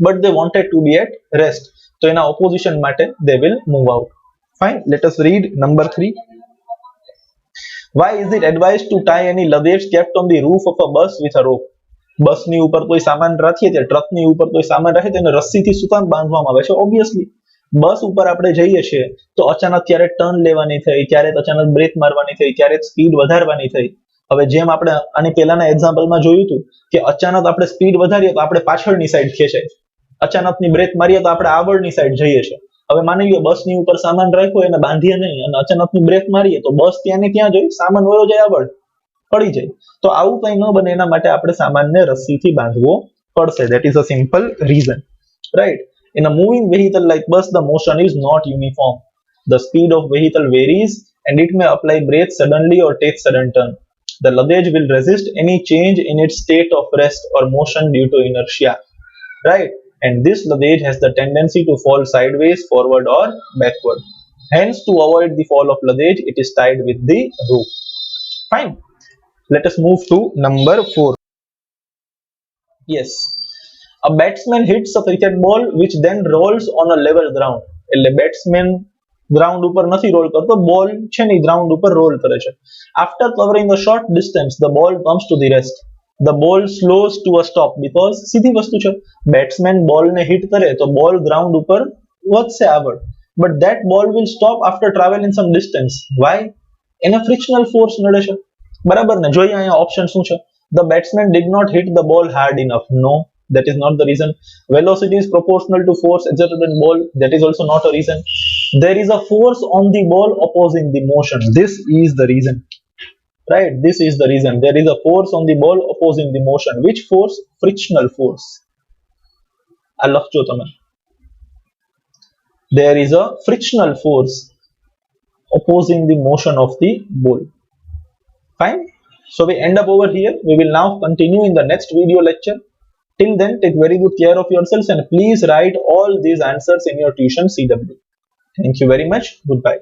but they wanted to be at rest. So in opposition માટે they will move out. Fine. Let us read number 3. Why is it advised to tie any luggage kept on the roof of a bus with a rope? બસની ઉપર કોઈ સામાન રાખીએ તે ટ્રકની ઉપર કોઈ સામાન રાખે તેને રસ્સીથી શું કામ બાંધવામાં આવે છે? ઓબ્વિયસલી બસ ઉપર આપણે જઈએ છીએ તો અચાનક ક્યારે ટર્ન લેવાની થઈ, ક્યારે અચાનક બ્રેક મારવાની થઈ, ક્યારે સ્પીડ વધારવાની થઈ. હવે જેમ આપણે આની પહેલાના એક્ઝામ્પલમાં જોયું હતું કે અચાનક આપણે સ્પીડ વધારીએ તો આપણે પાછળની સાઈડ ખેંચાય, અચાનકની બ્રેક મારીએ તો આપણે આગળની સાઈડ જઈએ છીએ. હવે માની લો બસની ઉપર સામાન રાખ્યો એને બાંધીએ નહીં અને અચાનકની બ્રેક મારીએ તો બસ ત્યાં ને ત્યાં જઈ સામાન વયો જાય, આગળ પડી જાય. તો આવું કંઈ ન બને એના માટે આપણે સામાનને રસ્સીથી બાંધવો પડશે. That is a simple reason, right? In a moving vehicle like bus, the motion is not uniform. The speed of vehicle varies and it may apply brakes suddenly or take sudden turn. The luggage will resist any change in its state of rest or motion due to inertia, right? And this luggage has the tendency to fall sideways, forward or backward. Hence, to avoid the fall of luggage, it is tied with the rope. Fine. Let us move to number 4. Yes. A batsman hits a cricket ball which then rolls on a level ground. એટલે બેટ્સમેન ગ્રાઉન્ડ ઉપર નથી રોલ કરતો, બોલ છે ને ગ્રાઉન્ડ ઉપર રોલ કરે છે. After covering a short distance, the ball comes to the rest. The ball slows to a stop because સીધી વસ્તુ છે, બેટ્સમેન બોલને હિટ કરે તો બોલ ગ્રાઉન્ડ ઉપર વધશે આગળ, but that ball will stop after traveling some distance. Why? એને ફ્રિક્શનલ ફોર્સ નડે છે, બરાબર ને. જોઈએ અહીંયા ઓપ્શન શું છે? The batsman did not hit the ball hard enough. No, that is not the reason. Velocity is proportional to force exerted on ball. That is also not a reason. There is a force on the ball opposing the motion. This is the reason, right? This is the reason. There is a force on the ball opposing the motion. Which force? Frictional force. આ લખજો તમે. There is a frictional force opposing the motion of the ball. Fine. So we end up over here. We will now continue in the next video lecture. Till then, take very good care of yourselves and please write all these answers in your tuition CW. Thank you very much. Goodbye.